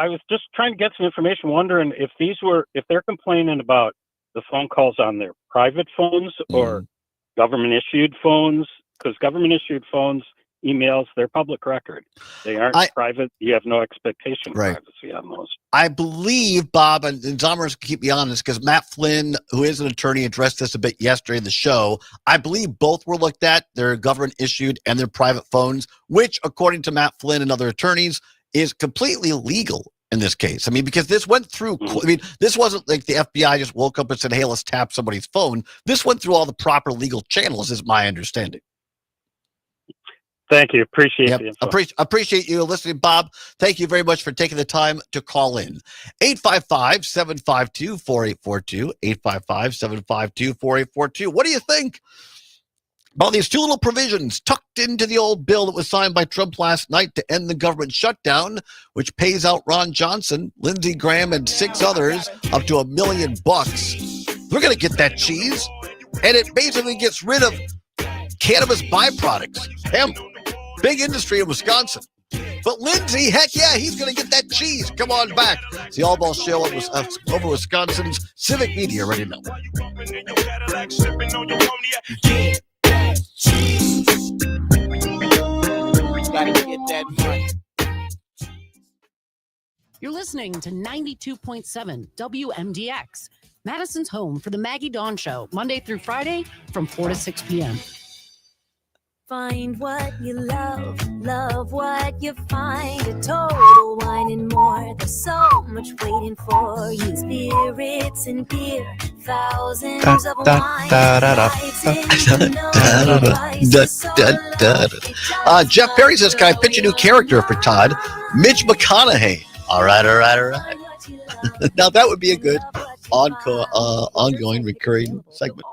was just trying to get some information, wondering if they're complaining about the phone calls on their private phones or government issued phones, because government issued phones, emails, they're public record. They aren't private. You have no expectation of privacy on those. I believe, Bob, and Zommers can keep me honest, because Matt Flynn, who is an attorney, addressed this a bit yesterday in the show. I believe both were looked at. They're government issued and they're private phones, which, according to Matt Flynn and other attorneys, is completely legal in this case. I mean, because this went through, this wasn't like the FBI just woke up and said, hey, let's tap somebody's phone. This went through all the proper legal channels, is my understanding. Thank you. Appreciate the info. Appreciate you listening, Bob. Thank you very much for taking the time to call in. 855-752-4842. 855-752-4842. What do you think about these two little provisions tucked into the old bill that was signed by Trump last night to end the government shutdown, which pays out Ron Johnson, Lindsey Graham, and 6 others up to $1 million? We're going to get that cheese, and it basically gets rid of cannabis byproducts, hemp. Big industry in Wisconsin. But Lindsey, heck yeah, he's going to get that cheese. Come on back. It's the Allbaugh Show over Wisconsin's Civic Media right now. You're listening to 92.7 WMDX, Madison's home for the Maggie Dawn Show, Monday through Friday from 4 to 6 p.m. Find what you love, love what you find. A total wine and more. There's so much waiting for you. Spirits and beer, thousands of wines. Jeff Perry says, can I pitch a new character for Todd? Mitch McConaughey. All right. Now that would be a good ongoing recurring segment.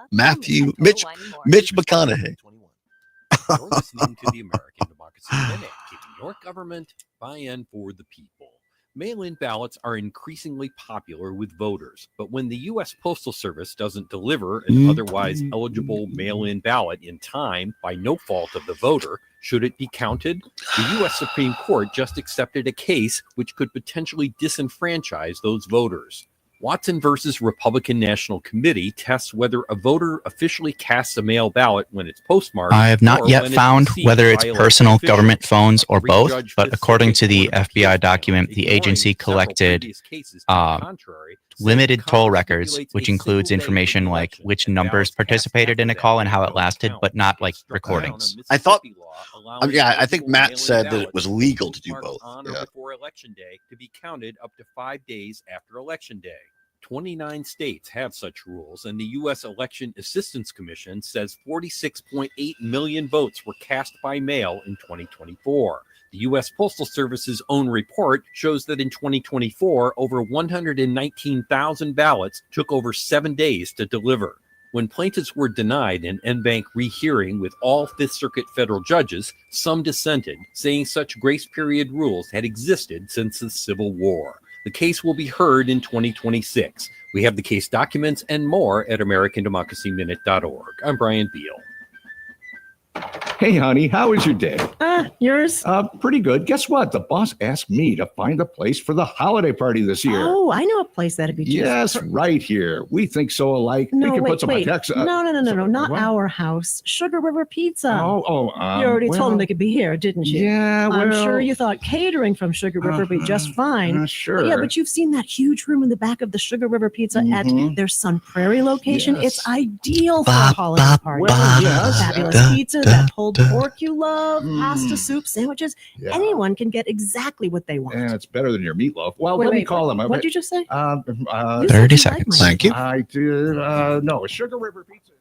Mitch McConaughey. You're listening to the American Democracy Minute, keeping your government by and for the people. Mail-in ballots are increasingly popular with voters, but when the U.S. Postal Service doesn't deliver an otherwise eligible mail-in ballot in time by no fault of the voter, should it be counted? The U.S. Supreme Court just accepted a case which could potentially disenfranchise those voters. Watson versus Republican National Committee tests whether a voter officially casts a mail ballot when it's postmarked. I have not or yet when found received whether by it's elected personal officials. government phones or both, Three-judge but Fifth according Circuit to the Court of FBI document, the agency several collected previous cases to the contrary, said limited Congress toll records, stipulates which a includes single day information for the like election, which and numbers ballots cast participated in a after call that and day how it don't lasted, count. but not It like struck down a recordings. I thought, Mississippi law allowing yeah, I think eligible Matt mail-in said that it ballots was legal to do postmarked both. on or Yeah. before Election Day to be counted up to 5 days after Election Day. 29 states have such rules, and the U.S. Election Assistance Commission says 46.8 million votes were cast by mail in 2024. The U.S. Postal Service's own report shows that in 2024, over 119,000 ballots took over 7 days to deliver. When plaintiffs were denied an en banc rehearing with all Fifth Circuit federal judges, some dissented, saying such grace period rules had existed since the Civil War. The case will be heard in 2026. We have the case documents and more at AmericanDemocracyMinute.org. I'm Brian Beal. Hey, honey, how was your day? Yours? Pretty good. Guess what? The boss asked me to find a place for the holiday party this year. Oh, I know a place that'd be just Yes, right here. We think so alike. No, we can wait, put some wait. text. No, not what? our house. Sugar River Pizza. You you already told them they could be here, didn't you? Yeah, I'm well- sure you thought catering from Sugar River would be just fine. Sure. But yeah, but you've seen that huge room in the back of the Sugar River Pizza at their Sun Prairie location. Yes. It's ideal for a holiday party. Well, yes. Fabulous pizza, that pulled pork you love, pasta, soup, sandwiches. Yeah. Anyone can get exactly what they want. And it's better than your meatloaf. Well, Wait, let me wait, call what- them. what'd you just say? You said 30 you like seconds. my Thank you. I did. No, Sugar River Pizza.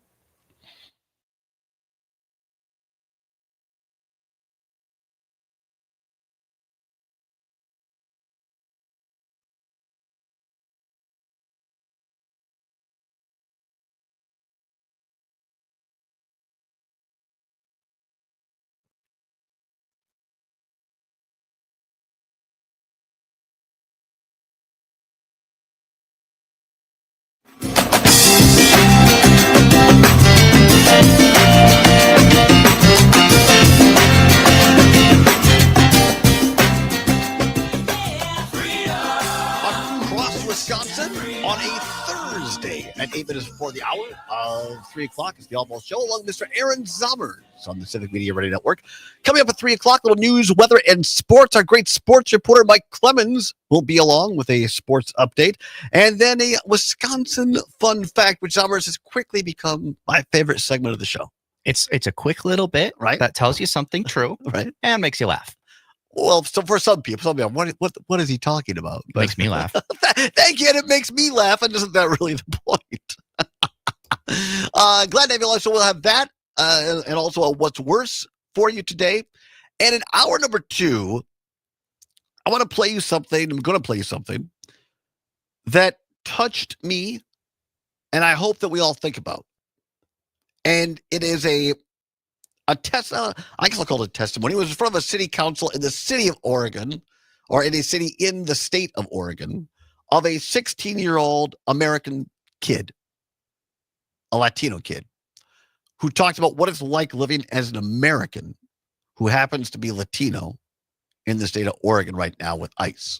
Across Wisconsin on a Thursday at 8 minutes before the hour of 3 o'clock is the Allbaugh Show along with Mr. Aaron Zommers on the Civic Media Radio Network. Coming up at 3 o'clock, little news, weather, and sports. Our great sports reporter, Mike Clemens, will be along with a sports update. And then a Wisconsin fun fact, which Zommers has quickly become my favorite segment of the show. It's a quick little bit Right. that tells you something true Right. and makes you laugh. Well, so for some people, what is he talking about? But Makes me laugh. thank you, and it makes me laugh, and isn't that really the point? Glad to have you along. So we'll have that, and also a what's worse for you today. And in hour number 2, I want to play you something. I'm going to play you something that touched me, and I hope that we all think about. And it is a test. I guess I'll call it a testimony. It was in front of a city council in the city of Oregon, or in a city in the state of Oregon, of a 16-year-old American kid, a Latino kid, who talked about what it's like living as an American who happens to be Latino in the state of Oregon right now with ICE.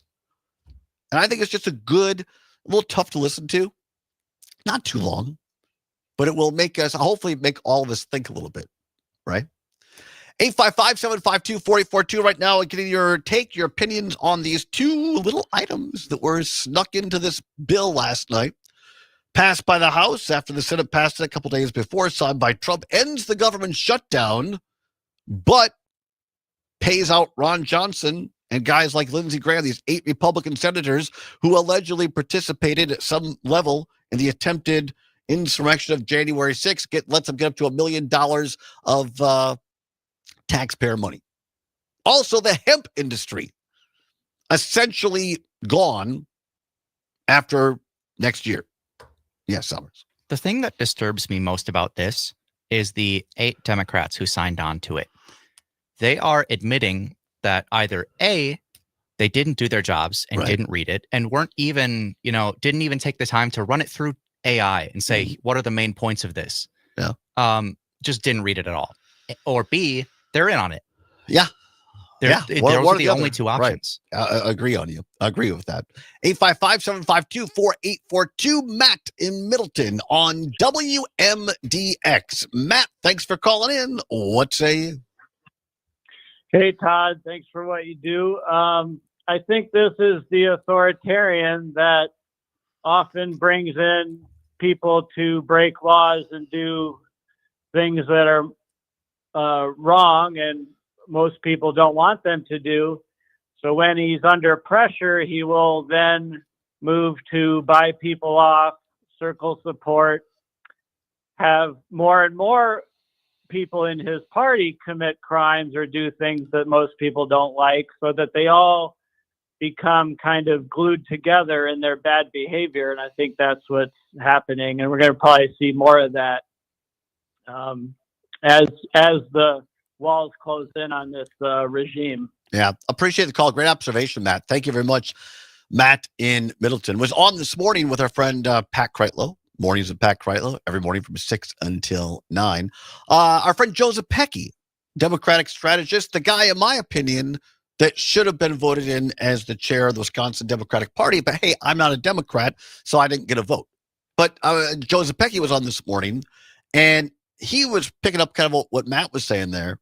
And I think it's just a little tough to listen to. Not too long, but it will make us, hopefully make all of us think a little bit, right? 855-752-4842 right now, and getting your take, your opinions on these two little items that were snuck into this bill last night. Passed by the House after the Senate passed it a couple days before, signed by Trump, ends the government shutdown, but pays out Ron Johnson and guys like Lindsey Graham, these 8 Republican senators who allegedly participated at some level in the attempted insurrection of January 6th, lets them get up to $1 million of taxpayer money. Also, the hemp industry essentially gone after next year. Yes, Summers. The thing that disturbs me most about this is the 8 Democrats who signed on to it. They are admitting that either A, They didn't do their jobs and didn't read it, and weren't even, didn't even take the time to run it through AI and say, what are the main points of this? Yeah. Just didn't read it at all. Or B, they're in on it. Yeah. Those are the only two options. I agree on you. I agree with that. 855-752-4842. Matt in Middleton on WMDX. Matt, thanks for calling in. What say you? Hey, Todd, thanks for what you do. I think this is the authoritarian that often brings in people to break laws and do things that are wrong and most people don't want them to do. So when he's under pressure, he will then move to buy people off, circle support, have more and more people in his party commit crimes or do things that most people don't like, so that they all become kind of glued together in their bad behavior. And I think that's what's happening. And we're going to probably see more of that as the walls close in on this regime. Yeah, appreciate the call. Great observation, Matt. Thank you very much. Matt in Middleton was on this morning with our friend Pat Kreitlow. Mornings with Pat Kreitlow, every morning from 6 until 9. Our friend Joseph Pecky, Democratic strategist, the guy, in my opinion, that should have been voted in as the chair of the Wisconsin Democratic Party. But hey, I'm not a Democrat, so I didn't get a vote. But Joseph Pecky was on this morning, and he was picking up kind of what Matt was saying there.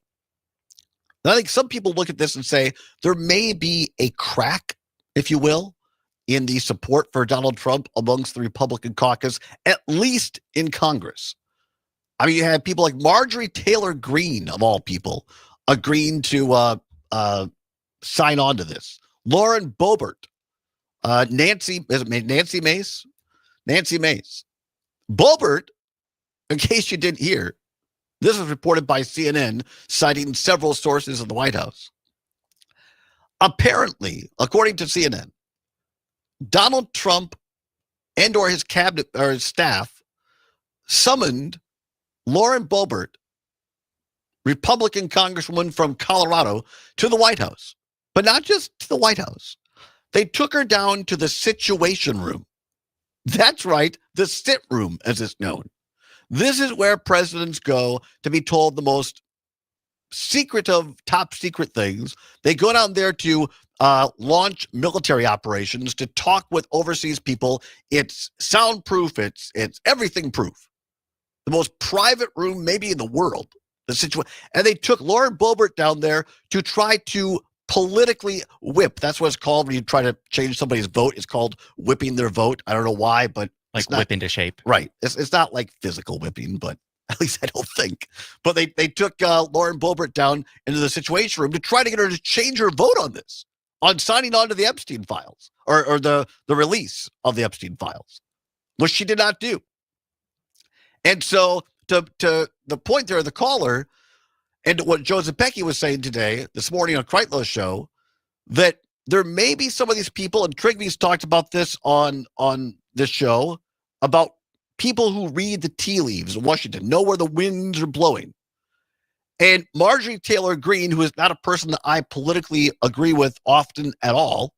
And I think some people look at this and say there may be a crack, if you will, in the support for Donald Trump amongst the Republican caucus, at least in Congress. I mean, you had people like Marjorie Taylor Greene, of all people, agreeing to sign on to this. Lauren Boebert, Nancy Mace? Nancy Mace. Boebert, in case you didn't hear, this was reported by CNN, citing several sources in the White House. Apparently, according to CNN, Donald Trump and or his cabinet or his staff summoned Lauren Boebert, Republican Congresswoman from Colorado, to the White House. But not just to the White House. They took her down to the Situation Room. That's right, the sit room, as it's known. This is where presidents go to be told the most secret of top secret things. They go down there to launch military operations, to talk with overseas people. It's soundproof. It's everything proof. The most private room maybe in the world. And they took Lauren Boebert down there to try to politically whip. That's what it's called when you try to change somebody's vote. It's called whipping their vote. I don't know why, but like whip into shape. Right. It's not like physical whipping, but at least I don't think. But they took Lauren Boebert down into the Situation Room to try to get her to change her vote on this, on signing on to the Epstein files or the release of the Epstein files, which she did not do. And so to the point there, the caller, and what Joseph Pecky was saying this morning on Kreitlow's show, that there may be some of these people, and Trigby's talked about this on this show, about people who read the tea leaves in Washington, know where the winds are blowing. And Marjorie Taylor Greene, who is not a person that I politically agree with often at all,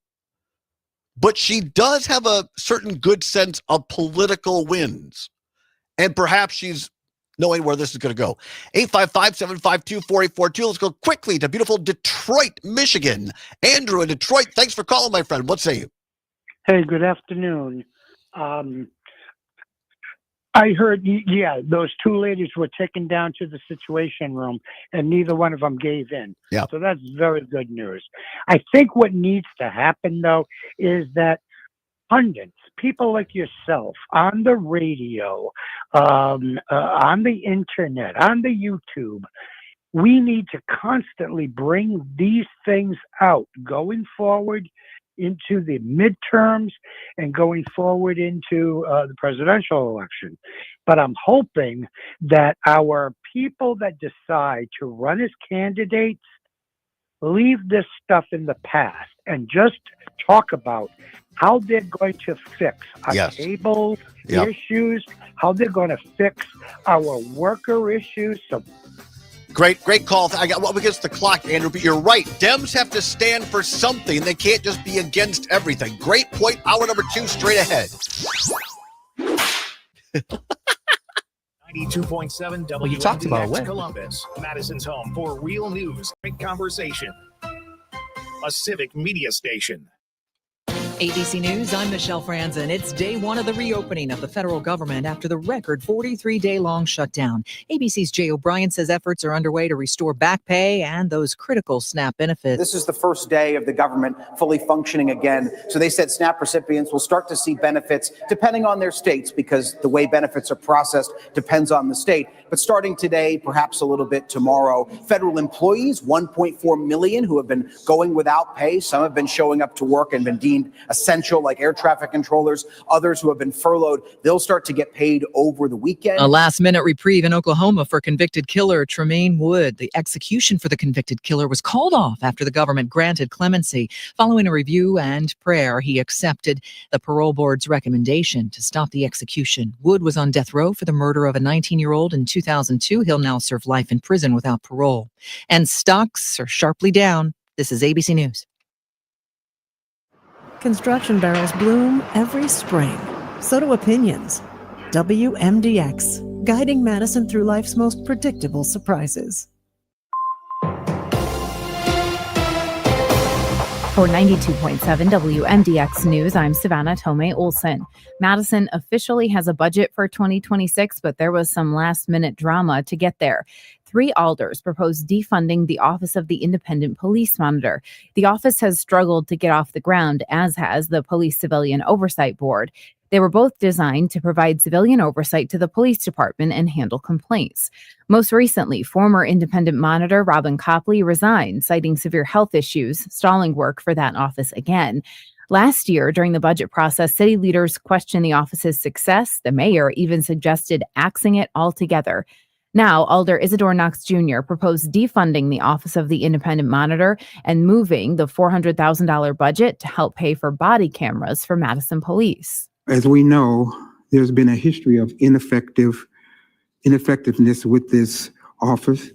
but she does have a certain good sense of political winds. And perhaps she's knowing where this is going to go. 855-752-4842. Let's go quickly to beautiful Detroit, Michigan. Andrew in Detroit, thanks for calling, my friend. What say you? Hey, good afternoon. I heard, those two ladies were taken down to the Situation Room, and neither one of them gave in. Yeah. So that's very good news. I think what needs to happen, though, is that pundits, people like yourself, on the radio, on the internet, on the YouTube, we need to constantly bring these things out going forward into the midterms and going forward into the presidential election. But I'm hoping that our people that decide to run as candidates leave this stuff in the past and just talk about how they're going to fix our cable issues, how they're going to fix our worker issues. So Great call. I got up against the clock, Andrew, but you're right. Dems have to stand for something. They can't just be against everything. Great point. Hour number 2 straight ahead. 92.7 Well, you talked about WMDX when. Columbus, Madison's home for real news, great conversation. A civic media station. ABC News, I'm Michelle Franzen. It's day one of the reopening of the federal government after the record 43-day-long shutdown. ABC's Jay O'Brien says efforts are underway to restore back pay and those critical SNAP benefits. This is the first day of the government fully functioning again. So they said SNAP recipients will start to see benefits depending on their states, because the way benefits are processed depends on the state. But starting today, perhaps a little bit tomorrow, federal employees, 1.4 million who have been going without pay. Some have been showing up to work and been deemed essential, like air traffic controllers. Others who have been furloughed, they'll start to get paid over the weekend. A last-minute reprieve in Oklahoma for convicted killer Tremaine Wood. The execution for the convicted killer was called off after the government granted clemency. Following a review and prayer, he accepted the parole board's recommendation to stop the execution. Wood was on death row for the murder of a 19-year-old in 2002. He'll now serve life in prison without parole. And stocks are sharply down. This is ABC News. Construction barrels bloom every spring. So do opinions. WMDX, guiding Madison through life's most predictable surprises. For 92.7 WMDX News, I'm Savannah Tomei Olson. Madison officially has a budget for 2026, but there was some last-minute drama to get there. 3 alders proposed defunding the Office of the Independent Police Monitor. The office has struggled to get off the ground, as has the Police Civilian Oversight Board. They were both designed to provide civilian oversight to the police department and handle complaints. Most recently, former independent monitor Robin Copley resigned, citing severe health issues, stalling work for that office again. Last year, during the budget process, city leaders questioned the office's success. The mayor even suggested axing it altogether. Now, Alder Isidore Knox Jr. proposed defunding the Office of the Independent Monitor and moving the $400,000 budget to help pay for body cameras for Madison Police. As we know, there's been a history of ineffectiveness with this office,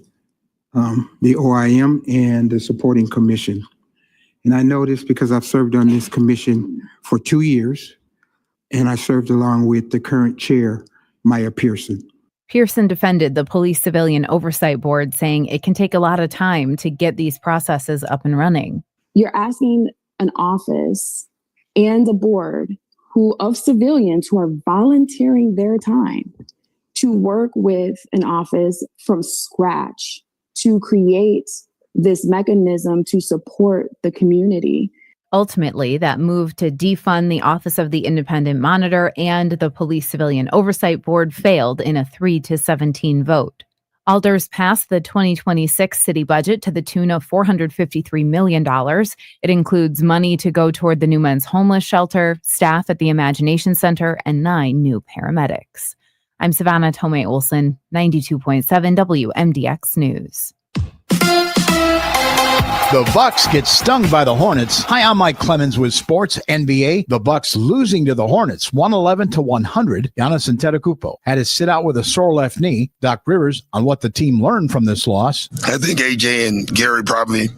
the OIM and the supporting commission. And I know this because I've served on this commission for 2 years, and I served along with the current chair, Maya Pearson. Pearson defended the Police Civilian Oversight Board, saying it can take a lot of time to get these processes up and running. You're asking an office and a board of civilians who are volunteering their time to work with an office from scratch to create this mechanism to support the community. Ultimately, that move to defund the Office of the Independent Monitor and the Police Civilian Oversight Board failed in a 3-17 vote. Alders passed the 2026 city budget to the tune of $453 million. It includes money to go toward the new men's homeless shelter, staff at the Imagination Center, and 9 new paramedics. I'm Savannah Tomei Olson, 92.7 WMDX News. The Bucks get stung by the Hornets. Hi, I'm Mike Clemens with Sports NBA. The Bucks losing to the Hornets, 111-100. Giannis Antetokounmpo had to sit out with a sore left knee. Doc Rivers on what the team learned from this loss. I think AJ and Gary probably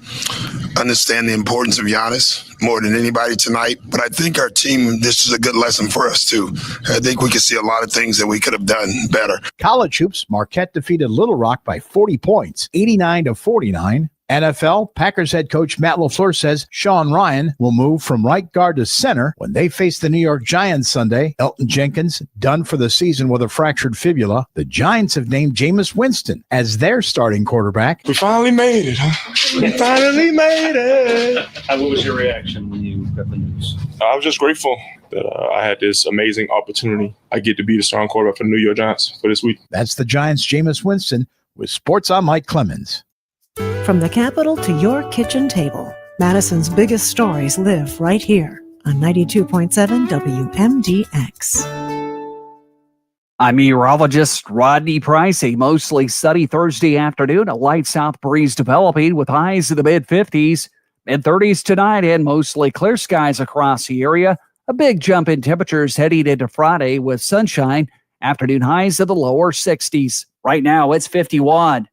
understand the importance of Giannis more than anybody tonight. But I think our team, this is a good lesson for us too. I think we could see a lot of things that we could have done better. College hoops, Marquette defeated Little Rock by 40 points, 89-49. NFL, Packers head coach Matt LaFleur says Sean Ryan will move from right guard to center when they face the New York Giants Sunday. Elton Jenkins done for the season with a fractured fibula. The Giants have named Jameis Winston as their starting quarterback. We finally made it, huh? We finally made it. What was your reaction when you got the news? I was just grateful that I had this amazing opportunity. I get to be the starting quarterback for the New York Giants for this week. That's the Giants' Jameis Winston with Sports. I'm Mike Clemens. From the Capitol to your kitchen table, Madison's biggest stories live right here on 92.7 WMDX. I'm meteorologist Rodney Price. A mostly sunny Thursday afternoon, a light south breeze developing with highs in the mid-50s, mid-30s tonight, and mostly clear skies across the area. A big jump in temperatures heading into Friday with sunshine, afternoon highs in the lower 60s. Right now, it's 51.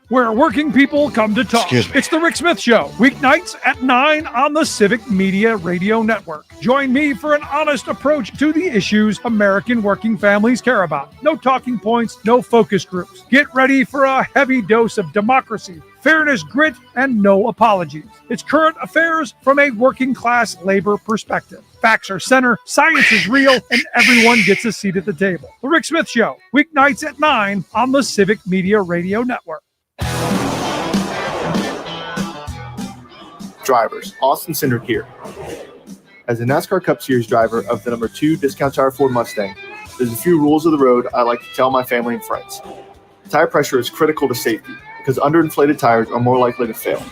where working people come to talk. Excuse me. It's the Rick Smith Show, weeknights at 9 on the Civic Media Radio Network. Join me for an honest approach to the issues American working families care about. No talking points, no focus groups. Get ready for a heavy dose of democracy, fairness, grit, and no apologies. It's current affairs from a working class labor perspective. Facts are center, science is real, and everyone gets a seat at the table. The Rick Smith Show, weeknights at 9 on the Civic Media Radio Network. Drivers, Austin Cindric here. As a NASCAR Cup Series driver of the number 2 Discount Tire Ford Mustang, there's a few rules of the road I like to tell my family and friends. Tire pressure is critical to safety because underinflated tires are more likely to fail.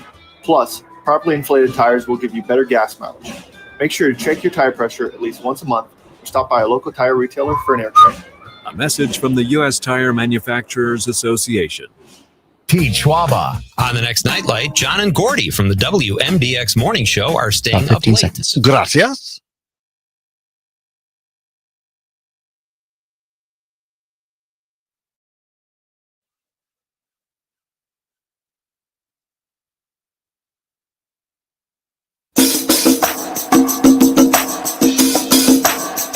Plus, properly inflated tires will give you better gas mileage. Make sure to check your tire pressure at least once a month or stop by a local tire retailer for an air check. A message from the U.S. Tire Manufacturers Association. Pete Schwaba. On the next Nightlight, John and Gordy from the WMDX Morning Show are staying up late. Seconds. Gracias.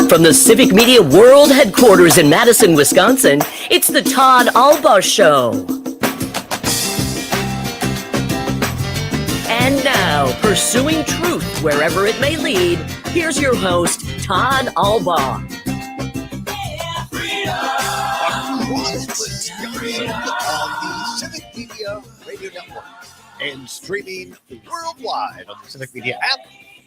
From the Civic Media World Headquarters in Madison, Wisconsin, it's the Todd Allbaugh Show. And now, pursuing truth wherever it may lead, here's your host, Todd Allbaugh. On the Civic Media Radio Network and streaming worldwide on the Civic Media app.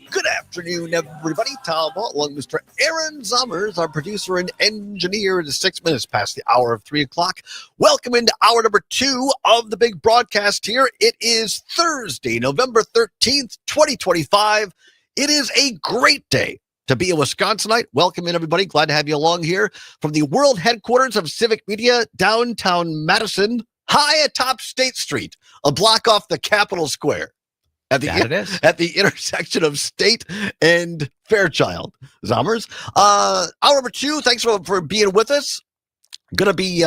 Good afternoon, everybody. Todd Allbaugh, along with Mr. Aaron Summers, our producer and engineer. It is 6 minutes past the hour of 3 o'clock. Welcome into hour number 2 of the big broadcast here. It is Thursday, November 13th, 2025. It is a great day to be a Wisconsinite. Welcome in, everybody. Glad to have you along here from the world headquarters of Civic Media, downtown Madison, high atop State Street, a block off the Capitol Square. At the intersection of State and Fairchild. Zommers. Hour number 2, thanks for being with us. Going to be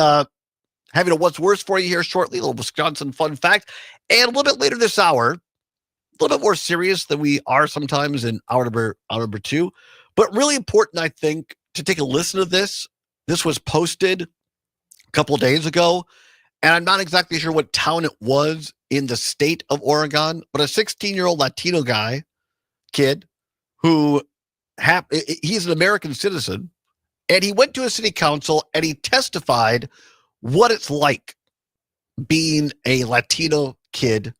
having a What's Worse for you here shortly, a little Wisconsin fun fact. And a little bit later this hour, a little bit more serious than we are sometimes in hour number 2. But really important, I think, to take a listen to this. This was posted a couple days ago. And I'm not exactly sure what town it was in the state of Oregon, but a 16-year-old Latino kid who he's an American citizen, and he went to a city council and he testified what it's like being a Latino kid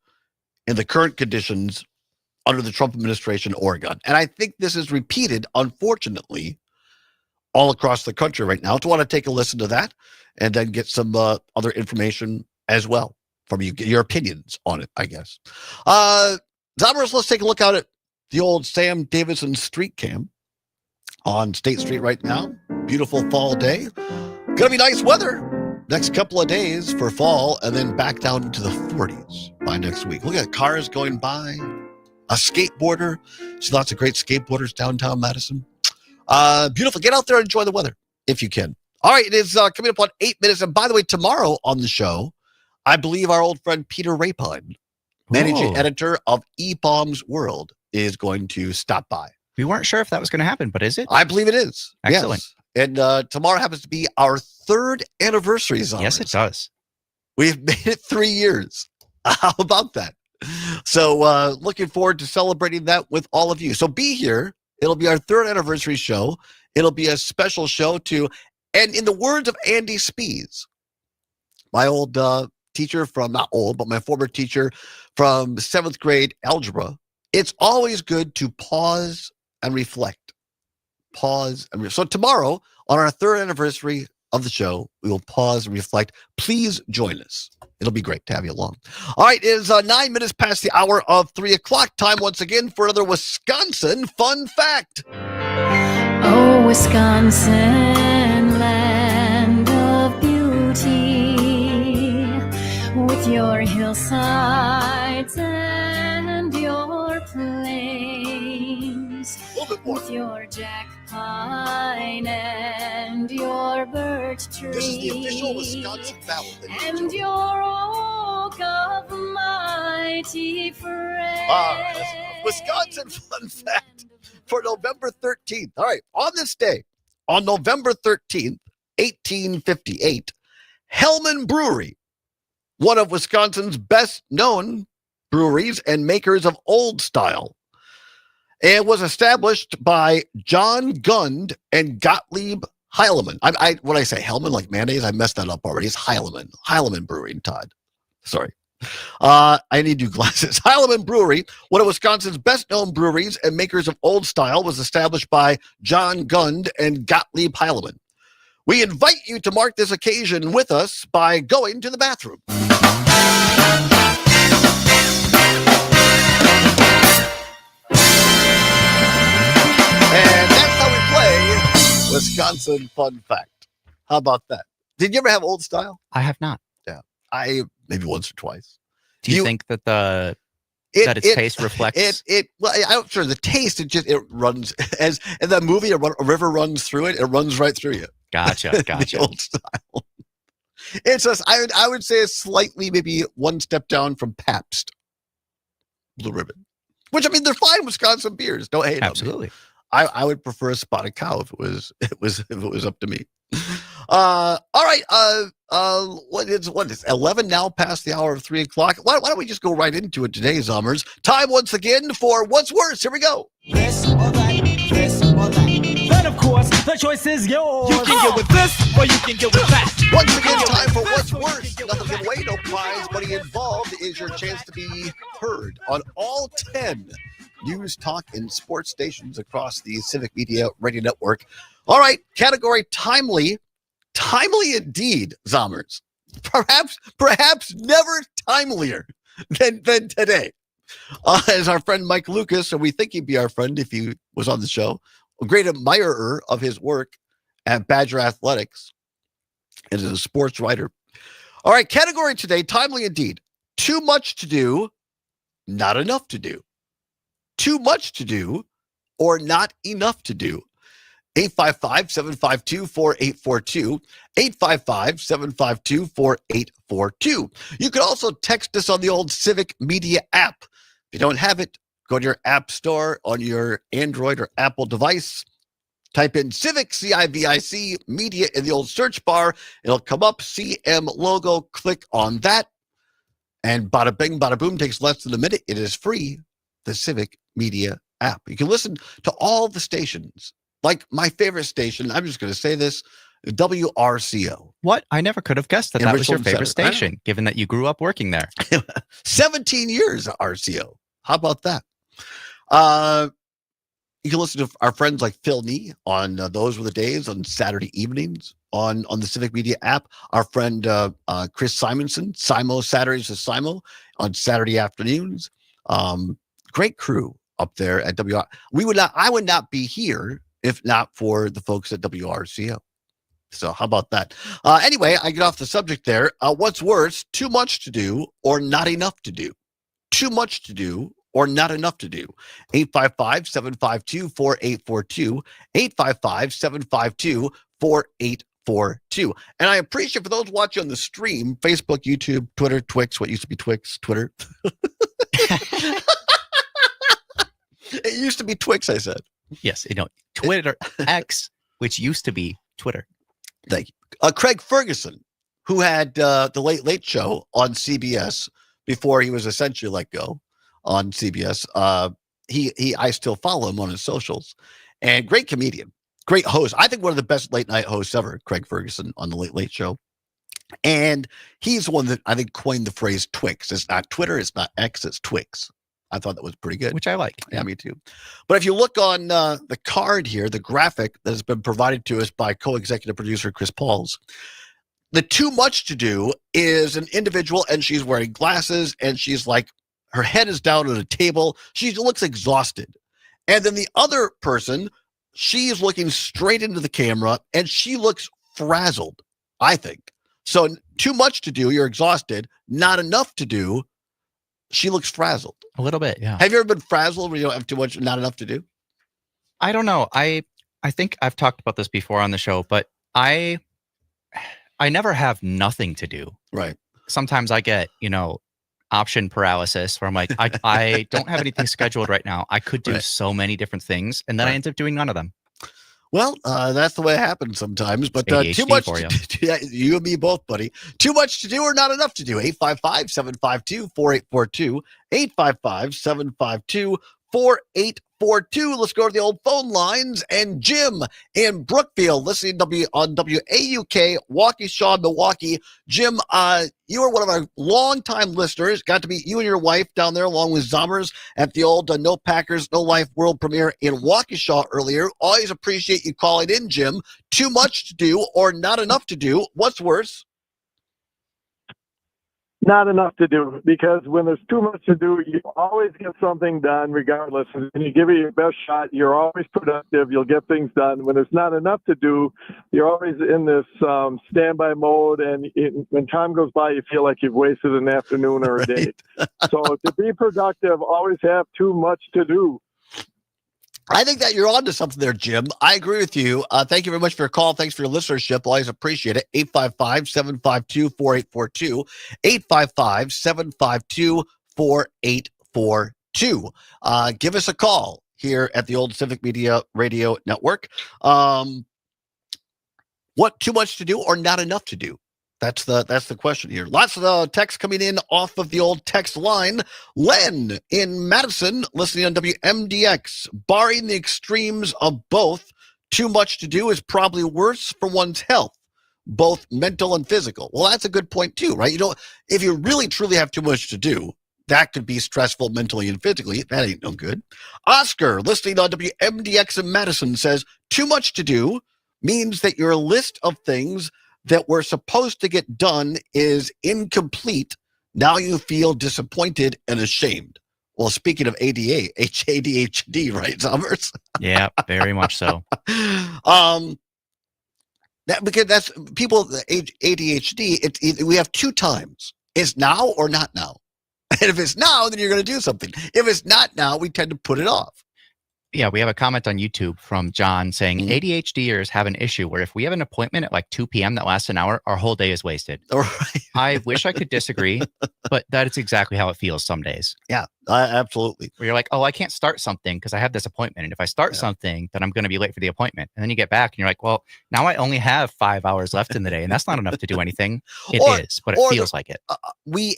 in the current conditions under the Trump administration in Oregon. And I think this is repeated, unfortunately, all across the country right now. So I want to take a listen to that and then get some other information as well from you, your opinions on it, I guess. Zommers, let's take a look at the old Sam Davidson street cam on State Street right now. Beautiful fall day. Gonna be nice weather next couple of days for fall, and then back down into the 40s by next week. Look at cars going by, a skateboarder. See lots of great skateboarders downtown Madison. Beautiful. Get out there and enjoy the weather if you can. All right, it is coming up on 8 minutes. And by the way, tomorrow on the show, I believe our old friend Peter Rapine, managing editor of E-Bombs World, is going to stop by. We weren't sure if that was going to happen, but is it? I believe it is. Excellent. Yes. And tomorrow happens to be our 3rd anniversary. Yes, it does. We've made it 3 years. How about that? So looking forward to celebrating that with all of you. So be here. It'll be our 3rd anniversary show. It'll be a special show too. And in the words of Andy Spees, my old teacher from, not old, but my former teacher from 7th grade algebra, it's always good to pause and reflect. So tomorrow, on our 3rd anniversary of the show, we will pause and reflect. Please join us. It'll be great to have you along. All right, it is 9 minutes past the hour of 3 o'clock. Time once again for another Wisconsin fun fact. Oh, Wisconsin, land of beauty, with your hillsides and your plains, with your jack pine and your birch tree, This is the official Wisconsin ballad. and your oak of a mighty friend. Wisconsin fun fact for November 13th. All right, on this day, on November 13th, 1858, Hellman Brewery, one of Wisconsin's best-known breweries and makers of Old Style, and was established by John Gund and Gottlieb Heilemann. When I say Hellman, like mayonnaise, I messed that up already. It's Heilemann Brewery, Todd. Sorry. I need new glasses. Heilemann Brewery, one of Wisconsin's best-known breweries and makers of Old Style, was established by John Gund and Gottlieb Heilemann. We invite you to mark this occasion with us by going to the bathroom. And that's how we play Wisconsin Fun Fact. How about that? Did you ever have Old Style? I have not. Yeah. I maybe once or twice. Do you think that that its taste reflects? Well, I'm sure the taste, it runs as in that movie, a river runs through it. It runs right through you. Gotcha. The Old Style. It's just, I would say it's slightly maybe one step down from Pabst Blue Ribbon, which, I mean, they're fine Wisconsin beers. Don't hate them. Absolutely. I would prefer a Spotted Cow if it was up to me. All right. What is 11 now past the hour of 3 o'clock? Why don't we just go right into it today, Zommers? Time once again for What's Worse. Here we go. This or that, this or that. Then, of course, the choice is yours. You can get with this or you can get with that. Once again, time for What's Worse. Nothing to give away, no prize. Money involved is your chance to be heard on all 10 news, talk, and sports stations across the Civic Media Radio Network. All right, category timely. Timely indeed, Zommers. Perhaps never timelier than today. As our friend Mike Lucas, and we think he'd be our friend if he was on the show, a great admirer of his work at Badger Athletics and as a sports writer. All right, category today, timely indeed. Too much to do, not enough to do. Too much to do, or not enough to do. 855-752-4842. 855-752-4842. You can also text us on the old Civic Media app. If you don't have it, go to your app store on your Android or Apple device. Type in Civic, C-I-V-I-C, Media in the old search bar. It'll come up, CM logo. Click on that. And bada bing, bada boom, takes less than a minute. It is free, the Civic Media app. You can listen to all the stations. Like my favorite station, I'm just going to say this, WRCO. What? I never could have guessed that was your favorite Center. station, given that you grew up working there. 17 years at RCO. How about that? You can listen to our friends like Phil Nee on Those Were the Days on Saturday evenings on the Civic Media app. Our friend Chris Simonson, Simo Saturdays with Simo on Saturday afternoons. Great crew up there at WR. I would not be here if not for the folks at WRCO. So how about that? Anyway, I get off the subject there. What's worse, too much to do or not enough to do? Too much to do or not enough to do? 855-752-4842. 855-752-4842. And I appreciate for those watching on the stream, Facebook, YouTube, Twitter, Twix, what used to be Twix, Twitter. It used to be Twix, I said. Yes, Twitter, X, which used to be Twitter. Thank you. Craig Ferguson, who had the Late Late Show on CBS before he was essentially let go on CBS. I still follow him on his socials. And great comedian, great host. I think one of the best late night hosts ever, Craig Ferguson on the Late Late Show. And he's the one that I think coined the phrase Twix. It's not Twitter, it's not X, it's Twix. I thought that was pretty good. Which I like. Yeah, me too. But if you look on the card here, the graphic that has been provided to us by co-executive producer Chris Pauls, the too much to do is an individual, and she's wearing glasses, and she's like, her head is down on a table. She looks exhausted. And then the other person, she's looking straight into the camera, and she looks frazzled, I think. So too much to do, you're exhausted. Not enough to do, she looks frazzled. A little bit, yeah. Have you ever been frazzled when you don't have too much, not enough to do? I don't know. I think I've talked about this before on the show, but I never have nothing to do. Right. Sometimes I get, option paralysis where I'm like, I don't have anything scheduled right now. I could do so many different things, and then I end up doing none of them. Well, that's the way it happens sometimes, but ADHD too much for you. Yeah, you and me both, buddy. Too much to do or not enough to do. 855-752-4842. 855-752-4842. Let's go to the old phone lines. And Jim in Brookfield, listening on WAUK, Waukesha, Milwaukee. Jim, you are one of our longtime listeners. Got to meet you and your wife down there along with Zommers at the old No Packers, No Life World premiere in Waukesha earlier. Always appreciate you calling in, Jim. Too much to do or not enough to do? What's worse? Not enough to do, because when there's too much to do, you always get something done regardless. And you give it your best shot, you're always productive, you'll get things done. When there's not enough to do, you're always in this standby mode, and when time goes by, you feel like you've wasted an afternoon or a day. So to be productive, always have too much to do. I think that you're onto something there, Jim. I agree with you. Thank you very much for your call. Thanks for your listenership. Always appreciate it. 855-752-4842. 855-752-4842. Give us a call here at the Old Civic Media Radio Network. What too much to do or not enough to do? That's the question here. Lots of text coming in off of the old text line. Len in Madison, listening on WMDX. Barring the extremes of both, too much to do is probably worse for one's health, both mental and physical. Well, that's a good point too, right? If you really truly have too much to do, that could be stressful mentally and physically. That ain't no good. Oscar, listening on WMDX in Madison, says too much to do means that your list of things that were supposed to get done is incomplete. Now you feel disappointed and ashamed. Well, speaking of ADHD, right, Summers? Yeah, very much so. Because that's people ADHD. We have two times: it's now or not now. And if it's now, then you're going to do something. If it's not now, we tend to put it off. Yeah, we have a comment on YouTube from John saying ADHDers have an issue where if we have an appointment at like 2 p.m. that lasts an hour, our whole day is wasted. Right. I wish I could disagree, but that is exactly how it feels some days. Yeah, absolutely. Where you're like, oh, I can't start something because I have this appointment. And if I start something, then I'm going to be late for the appointment. And then you get back and you're like, well, now I only have 5 hours left in the day. And that's not enough to do anything. It is, but it feels like it. We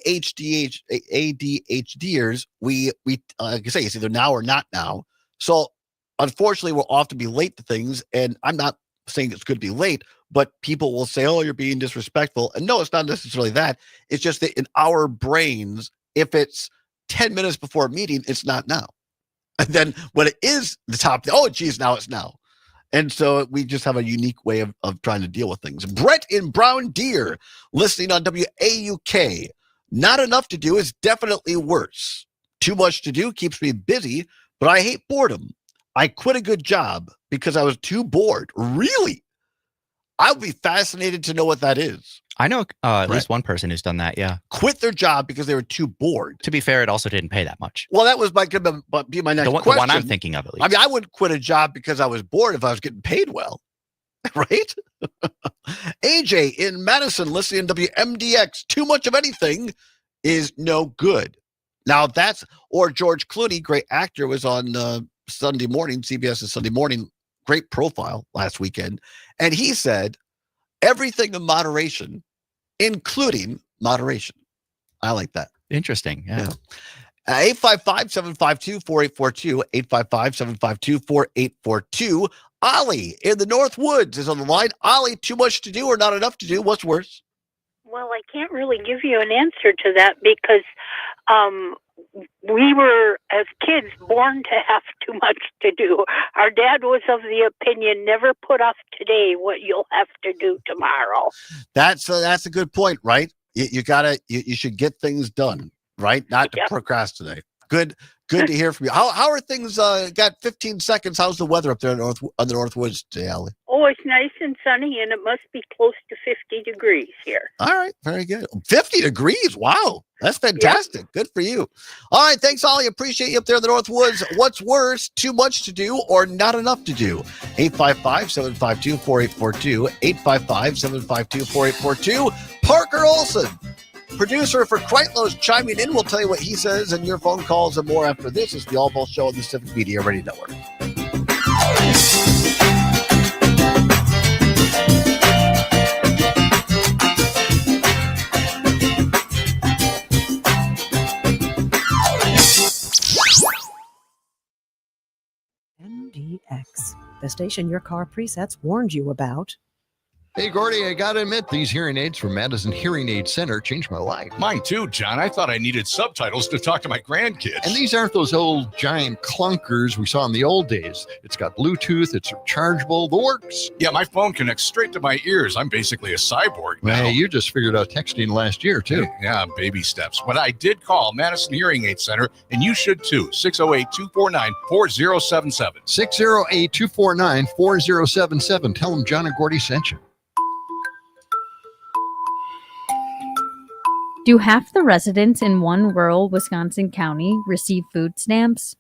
ADHDers, we like I say, it's either now or not now. So unfortunately, we'll often be late to things. And I'm not saying it's good to be late, but people will say, oh, you're being disrespectful. And no, it's not necessarily that. It's just that in our brains, if it's 10 minutes before a meeting, it's not now. And then when it is the top, oh, geez, now it's now. And so we just have a unique way of trying to deal with things. Brett in Brown Deer, listening on WAUK. Not enough to do is definitely worse. Too much to do keeps me busy, but I hate boredom. I quit a good job because I was too bored. Really? I would be fascinated to know what that is. I know at least one person who's done that, yeah. Quit their job because they were too bored. To be fair, it also didn't pay that much. Well, that was going to be my next question. The one I'm thinking of, at least. I mean, I wouldn't quit a job because I was bored if I was getting paid well. Right? AJ in Madison, listening to WMDX. Too much of anything is no good. Now or George Clooney, great actor, was on Sunday morning, CBS's Sunday morning, great profile last weekend. And he said, everything in moderation, including moderation. I like that. Interesting. Yeah. 855-752-4842. 855-752-4842. Ollie in the North Woods is on the line. Ollie, too much to do or not enough to do? What's worse? Well, I can't really give you an answer to that because we were, as kids, born to have too much to do. Our dad was of the opinion, never put off today what you'll have to do tomorrow. That's a good point, right? You should get things done, right? Not to procrastinate. Good to hear from you. How are things? Got 15 seconds. How's the weather up there on the North Woods today, Allie? Oh, it's nice and sunny, and it must be close to 50 degrees here. All right, very good. 50 degrees. Wow, that's fantastic. Yep. Good for you. All right, thanks, Ollie. Appreciate you up there in the North Woods. What's worse, too much to do or not enough to do? 855-752-4842. 855-752-4842. Parker Olson Producer for Kreitlow's chiming in. We'll tell you what he says and your phone calls and more after this. It's the Allbaugh Show on the Civic Media Radio Network. MDX, the station your car presets warned you about. Hey, Gordy, I gotta admit, these hearing aids from Madison Hearing Aid Center changed my life. Mine too, John. I thought I needed subtitles to talk to my grandkids. And these aren't those old giant clunkers we saw in the old days. It's got Bluetooth, it's rechargeable, the works. Yeah, my phone connects straight to my ears. I'm basically a cyborg now. Hey, you just figured out texting last year, too. Yeah, baby steps. But I did call Madison Hearing Aid Center, and you should too. 608-249-4077. 608-249-4077. Tell them John and Gordy sent you. Do half the residents in one rural Wisconsin county receive food stamps?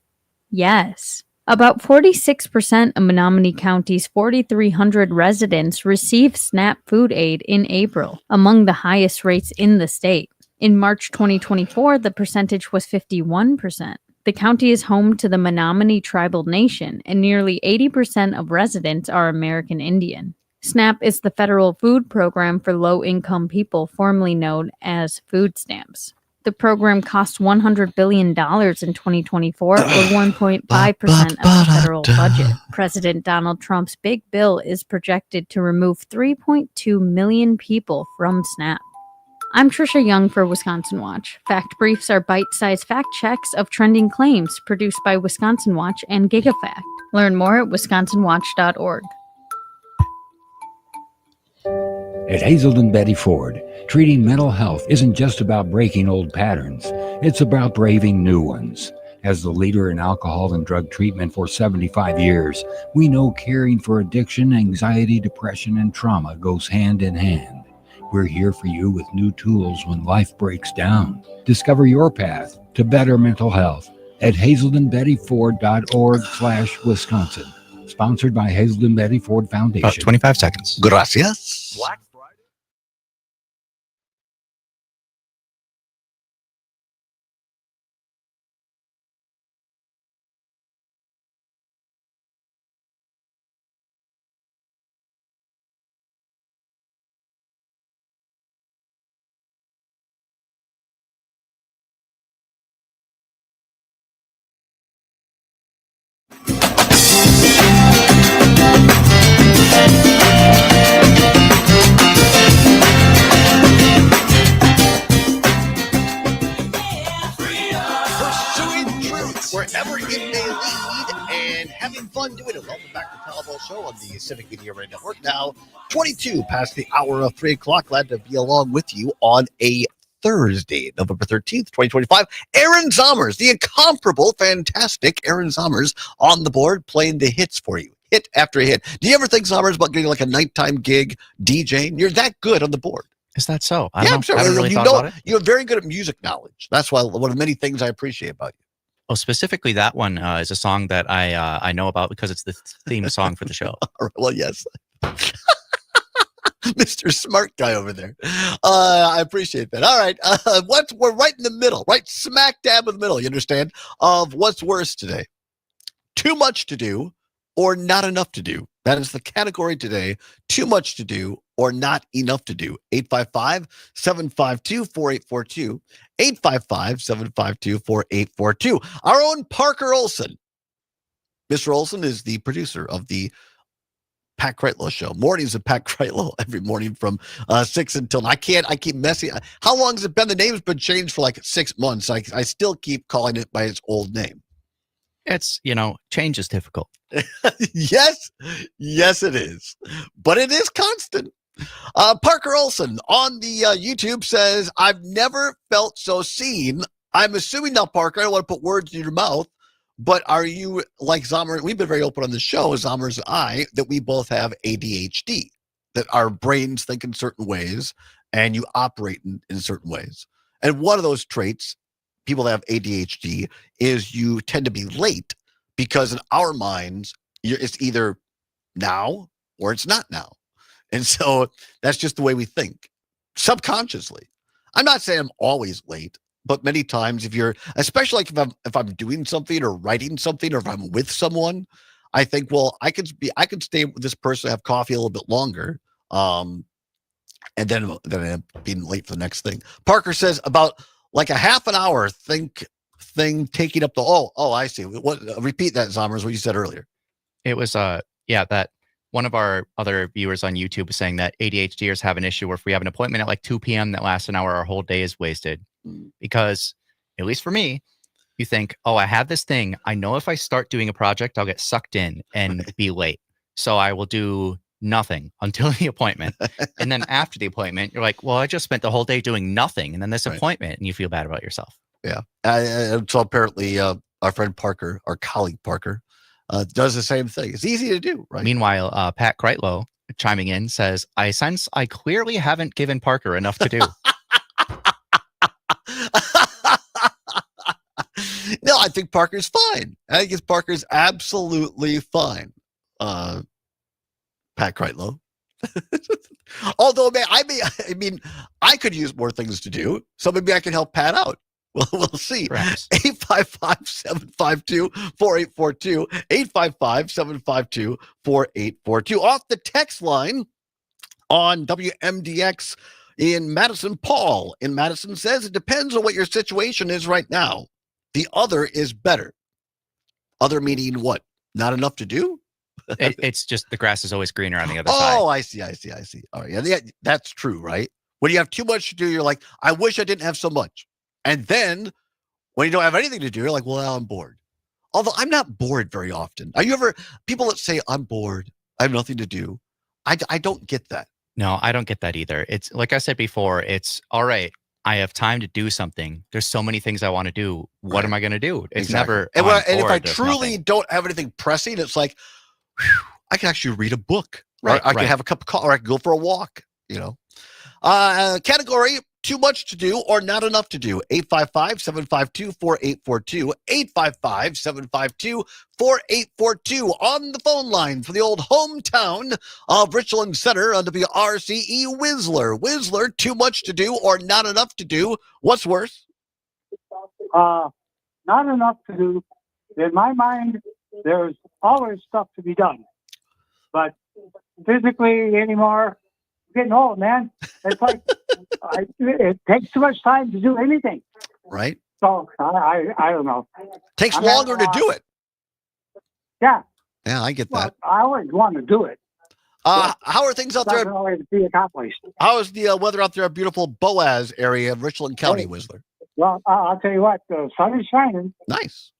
Yes. About 46% of Menominee County's 4,300 residents received SNAP food aid in April, among the highest rates in the state. In March 2024, the percentage was 51%. The county is home to the Menominee Tribal Nation, and nearly 80% of residents are American Indian. SNAP is the federal food program for low-income people, formerly known as food stamps. The program cost $100 billion in 2024, or 1.5% of the federal budget. President Donald Trump's big bill is projected to remove 3.2 million people from SNAP. I'm Trisha Young for Wisconsin Watch. Fact Briefs are bite-sized fact checks of trending claims produced by Wisconsin Watch and GigaFact. Learn more at wisconsinwatch.org. At Hazelden Betty Ford, treating mental health isn't just about breaking old patterns. It's about braving new ones. As the leader in alcohol and drug treatment for 75 years, we know caring for addiction, anxiety, depression, and trauma goes hand in hand. We're here for you with new tools when life breaks down. Discover your path to better mental health at hazeldenbettyford.org/Wisconsin. Sponsored by Hazelden Betty Ford Foundation. About 25 seconds. Gracias. Black Wherever it may lead, and having fun doing it. Welcome back to the Allbaugh Show on the Civic Media Radio Network. Now, 22 past the hour of 3 o'clock. Glad to be along with you on a Thursday, November 13th, 2025. Aaron Zommers, the incomparable, fantastic Aaron Zommers on the board playing the hits for you. Hit after hit. Do you ever think, Zommers, about getting like a nighttime gig DJing? You're that good on the board. Is that so? I'm sure. I haven't really thought about it. You're very good at music knowledge. That's why one of the many things I appreciate about you. Oh, specifically that one is a song that I know about because it's the theme song for the show. Well, yes. Mr. Smart Guy over there. I appreciate that. All right. We're right in the middle, right smack dab in the middle, you understand, of what's worse today. Too much to do or not enough to do. That is the category today. Too much to do or not enough to do. 855-752-4842. 855-752-4842. Our own Parker Olson. Mr. Olson is the producer of the Pat Kreitlow Show. Mornings of Pat Kreitlow every morning from 6 until 9. I keep messing. How long has it been? The name's been changed for like 6 months. I still keep calling it by its old name. It's, change is difficult. Yes, it is. But it is constant. Parker Olson on the YouTube says, I've never felt so seen. I'm assuming now, Parker, I don't want to put words in your mouth, but are you like Zommers? We've been very open on the show, Zommers and I, that we both have ADHD, that our brains think in certain ways and you operate in certain ways. And one of those traits, people that have ADHD, is you tend to be late because in our minds, it's either now or it's not now. And so that's just the way we think subconsciously. I'm not saying I'm always late, but many times especially like if I'm doing something or writing something, or if I'm with someone, I think, well, I could stay with this person, have coffee a little bit longer. And then I'm being late for the next thing. Parker says about like a half an hour thing taking up the, I see. Repeat that, Zommers, what you said earlier. It was, that one of our other viewers on YouTube was saying that ADHDers have an issue where if we have an appointment at like 2 p.m. that lasts an hour, our whole day is wasted. Because, at least for me, you think, I have this thing. I know if I start doing a project, I'll get sucked in and be late. So I will do nothing until the appointment. And then after the appointment, you're like, well, I just spent the whole day doing nothing. And then this appointment, and you feel bad about yourself. Yeah. So apparently our friend Parker, our colleague Parker, does the same thing. It's easy to do, right? Meanwhile, Pat Kreitlow chiming in says, I sense I clearly haven't given Parker enough to do. No, I think Parker's fine. I think Parker's absolutely fine. Pat Kreitlow. Although, I could use more things to do, so maybe I can help Pat out. Well, we'll see. 855-752-4842. 855-752-4842. Off the text line on WMDX in Madison, Paul in Madison says, it depends on what your situation is right now. The other is better. Other meaning what? Not enough to do? It's just the grass is always greener on the other side. Oh, I see. All right. Yeah, that's true, right? When you have too much to do, you're like, I wish I didn't have so much. And then when you don't have anything to do, you're like, well, I'm bored. Although I'm not bored very often. Are you ever people that say, I'm bored, I have nothing to do? I don't get that. No, I don't get that either. It's like I said before, it's all right. I have time to do something. There's so many things I want to do. What am I going to do? It's never. And if I truly don't have anything pressing, it's like, I can actually read a book. Right. I can have a cup of coffee, or I can go for a walk, Category, too much to do or not enough to do. 855-752-4842. 855-752-4842. On the phone line for the old hometown of Richland Center on WRCE, Whistler. Whistler, too much to do or not enough to do. What's worse? Not enough to do. In my mind, there's always stuff to be done. But physically anymore, getting old, man. It's like it takes too much time to do anything. Right. So I don't know. Takes longer to do it. Yeah. Yeah, I get that. I always want to do it. How are things out there? Always be accomplished. How is the weather out there in beautiful Boaz area of Richland County, Whistler? Well, I'll tell you what. The sun is shining. Nice.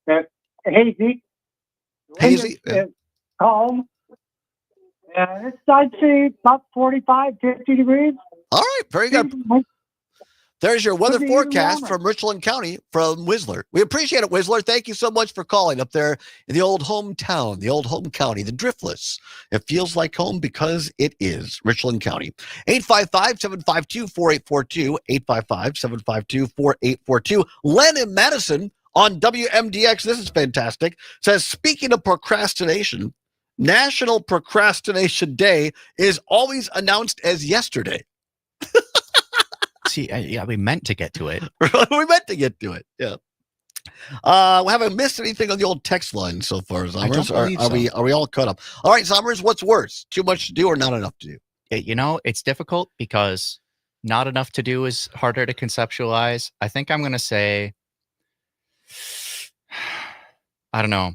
Hazy. Hazy. Calm. And it's, I'd say, about 45, 50 degrees. All right, very good. There's your weather forecast from Richland County from Whistler. We appreciate it, Whistler. Thank you so much for calling up there in the old hometown, the old home county, the Driftless. It feels like home because it is Richland County. 855-752-4842. 855-752-4842. Len in Madison on WMDX. This is fantastic. Says, speaking of procrastination, National Procrastination Day is always announced as yesterday. See, we meant to get to it. We meant to get to it. Yeah. We haven't missed anything on the old text line so far, Zommers. Are we all caught up? All right, Zommers, what's worse? Too much to do or not enough to do? It's difficult because not enough to do is harder to conceptualize. I think I'm going to say, I don't know.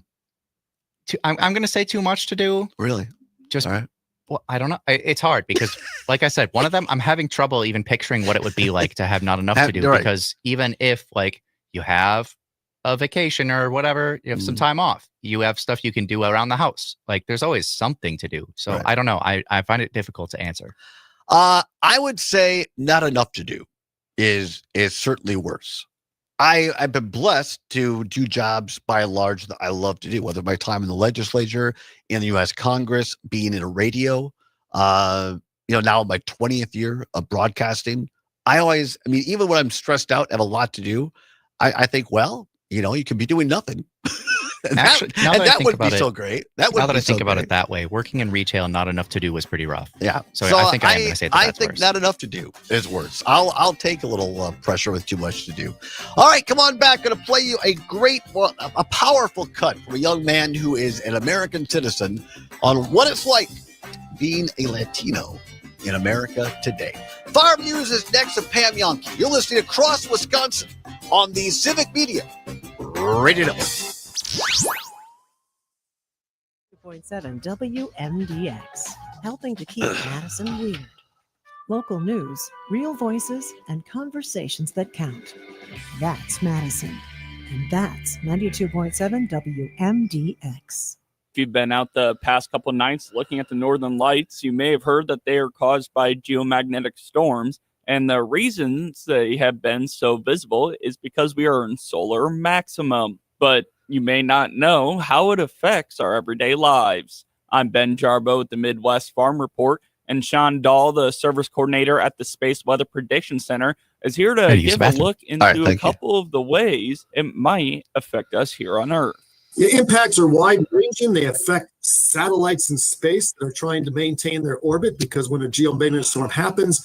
I'm going to say too much to do. Really? Just, well, I don't know. It's hard because, like I said, one of them, I'm having trouble even picturing what it would be like to have not enough to do. Right. Because even if you have a vacation or whatever, you have some time off, you have stuff you can do around the house. There's always something to do. So I don't know. I find it difficult to answer. I would say not enough to do is certainly worse. I've been blessed to do jobs by and large that I love to do, whether my time in the legislature, in the U.S. Congress, being in a radio, now my 20th year of broadcasting. Even when I'm stressed out, have a lot to do, I think, you could be doing nothing. Actually, now that I think would about be it, so great. That would now that be I think so about great. it that way, working in retail, not enough to do was pretty rough. Yeah. So I think I am going to say that I that's think worse. not enough to do is worse. I'll take a little pressure with too much to do. All right, come on back. Going to play you a a powerful cut from a young man who is an American citizen on what it's like being a Latino in America today. Farm News is next to Pam Yonke. You're listening across Wisconsin on the Civic Media Radio Network. 2.7 WMDX, helping to keep Madison weird. Local news, real voices, and conversations that count. That's Madison. And that's 92.7 WMDX. If you've been out the past couple of nights looking at the northern lights, you may have heard that they are caused by geomagnetic storms. And the reasons they have been so visible is because we are in solar maximum. But you may not know how it affects our everyday lives. I'm Ben Jarbo with the Midwest Farm Report, and Sean Dahl, the service coordinator at the Space Weather Prediction Center, is here to give a look into a couple of the ways it might affect us here on Earth. The impacts are wide-ranging. They affect satellites in space that are trying to maintain their orbit, because when a geomagnetic storm happens,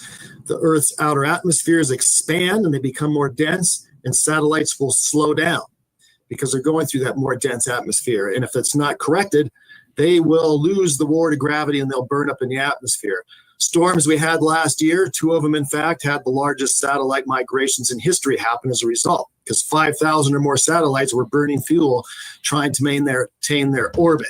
the Earth's outer atmospheres expand and they become more dense, and satellites will slow down because they're going through that more dense atmosphere. And if it's not corrected, they will lose the war to gravity and they'll burn up in the atmosphere. Storms we had last year, 2 of them, in fact, had the largest satellite migrations in history happen as a result, because 5,000 or more satellites were burning fuel trying to maintain their orbit.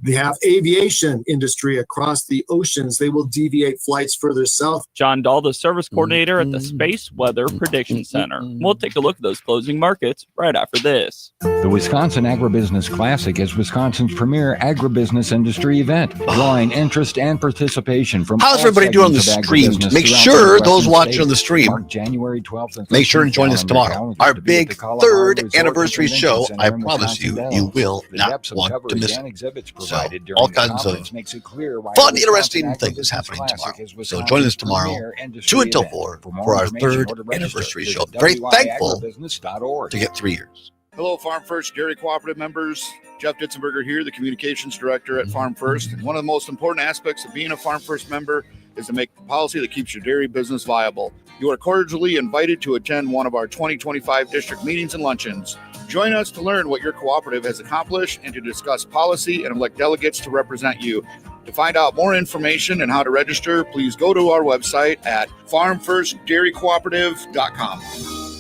They have aviation industry across the oceans. They will deviate flights further south. John Dahl, the service coordinator at the Space Weather Prediction Center. We'll take a look at those closing markets right after this. The Wisconsin Agribusiness Classic is Wisconsin's premier agribusiness industry event, drawing interest and participation from How's all everybody doing on the segments of stream? agribusiness Make throughout sure the those Western watching on the states. stream, Mark January 12th and make sure and 13th join us on tomorrow. their calendars Our to be at big the Colorado third Resort anniversary and show. Convention I Center in promise you, Wisconsin you Dells. will The not depths of want to coverage miss and it. exhibits So, provided during all the kinds of conference makes it clear why fun, the interesting Wisconsin things Agribusiness happening Classic tomorrow. is So Wisconsin's join us tomorrow, premier industry 2 until event. 4, For more for our information third or to register, anniversary show. visit Very thankful WIAgribusiness.org. to get 3 years. Hello, Farm First Dairy Cooperative members. Jeff Ditzenberger here, the Communications Director at Farm First. And one of the most important aspects of being a Farm First member is to make the policy that keeps your dairy business viable. You are cordially invited to attend one of our 2025 district meetings and luncheons. Join us to learn what your cooperative has accomplished and to discuss policy and elect delegates to represent you. To find out more information and how to register, please go to our website at farmfirstdairycooperative.com.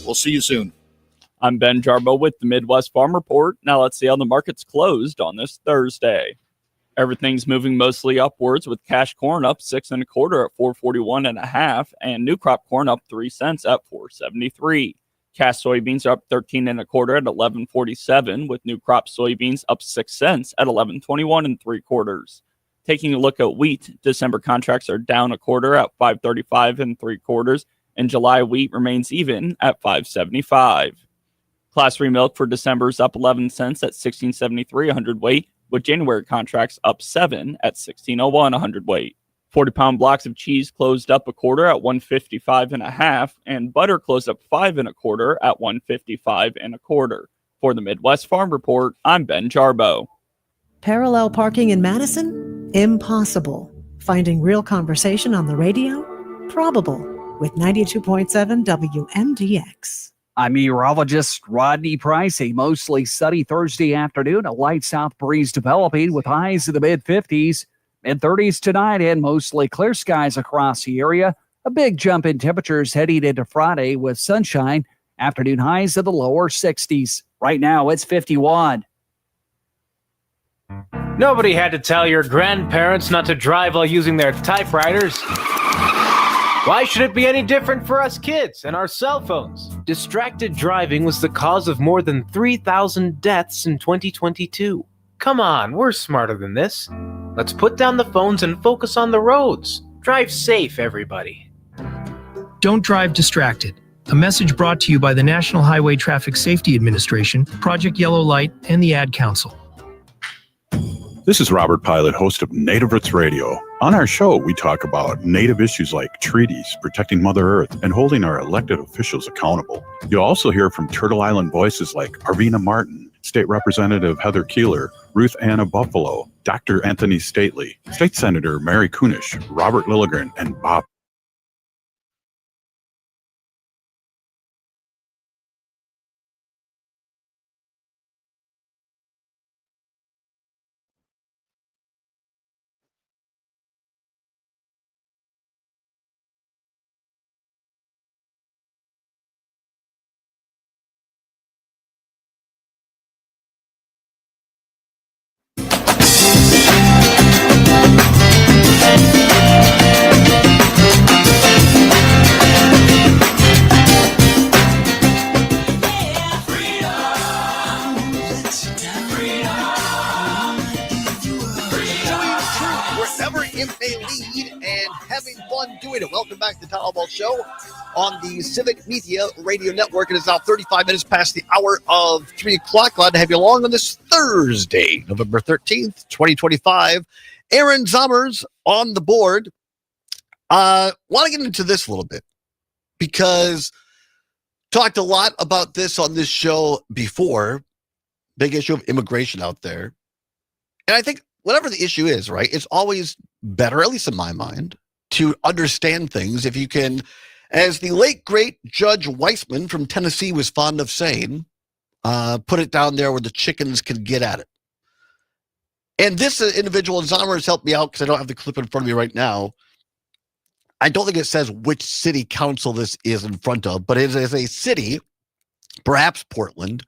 We'll see you soon. I'm Ben Jarbo with the Midwest Farm Report. Now let's see how the market's closed on this Thursday. Everything's moving mostly upwards, with cash corn up 6 1/4 at 441.5, and new crop corn up 3 cents at 473. Cash soybeans are up 13 1/4 at 11.47, with new crop soybeans up 6 cents at 11.21 3/4. Taking a look at wheat, December contracts are down 1/4 at 5.35 3/4, and July wheat remains even at 5.75. Class 3 milk for December is up 11 cents at 16.73 a hundredweight, with January contracts up 7 at 16.01 a hundredweight. 40-pound blocks of cheese closed up 1/4 at 155.5, and butter closed up 5 1/4 at 155.25. For the Midwest Farm Report, I'm Ben Jarbo. Parallel parking in Madison? Impossible. Finding real conversation on the radio? Probable. With 92.7 WMDX. I'm meteorologist Rodney Price. A mostly sunny Thursday afternoon. A light south breeze developing with highs in the mid-50s, mid-30s tonight, and mostly clear skies across the area. A big jump in temperatures heading into Friday with sunshine. Afternoon highs in the lower 60s. Right now, it's 51. Nobody had to tell your grandparents not to drive while using their typewriters. Why should it be any different for us kids and our cell phones? Distracted driving was the cause of more than 3,000 deaths in 2022. Come on, we're smarter than this. Let's put down the phones and focus on the roads. Drive safe, everybody. Don't drive distracted. A message brought to you by the National Highway Traffic Safety Administration, Project Yellow Light, and the Ad Council. This is Robert Pilot, host of Native Roots Radio. On our show, we talk about Native issues like treaties, protecting Mother Earth, and holding our elected officials accountable. You'll also hear from Turtle Island voices like Arvina Martin, State Representative Heather Keeler, Ruth Anna Buffalo, Dr. Anthony Stately, State Senator Mary Kunish, Robert Lilligren, and Bob. Wherever it may lead and having fun doing it. Welcome back to the Todd Allbaugh Show on the Civic Media Radio Network. It is now 35 minutes past the hour of 3 o'clock. Glad to have you along on this Thursday, November 13th, 2025. Aaron Zommers on the board. Want to get into this a little bit because talked a lot about this on this show before. Big issue of immigration out there. And I think whatever the issue is, right, it's always better, at least in my mind, to understand things if you can, as the late, great Judge Weissman from Tennessee was fond of saying, put it down there where the chickens can get at it. And this individual, Zomer, has helped me out because I don't have the clip in front of me right now. I don't think it says which city council this is in front of, but it is a city, perhaps Portland,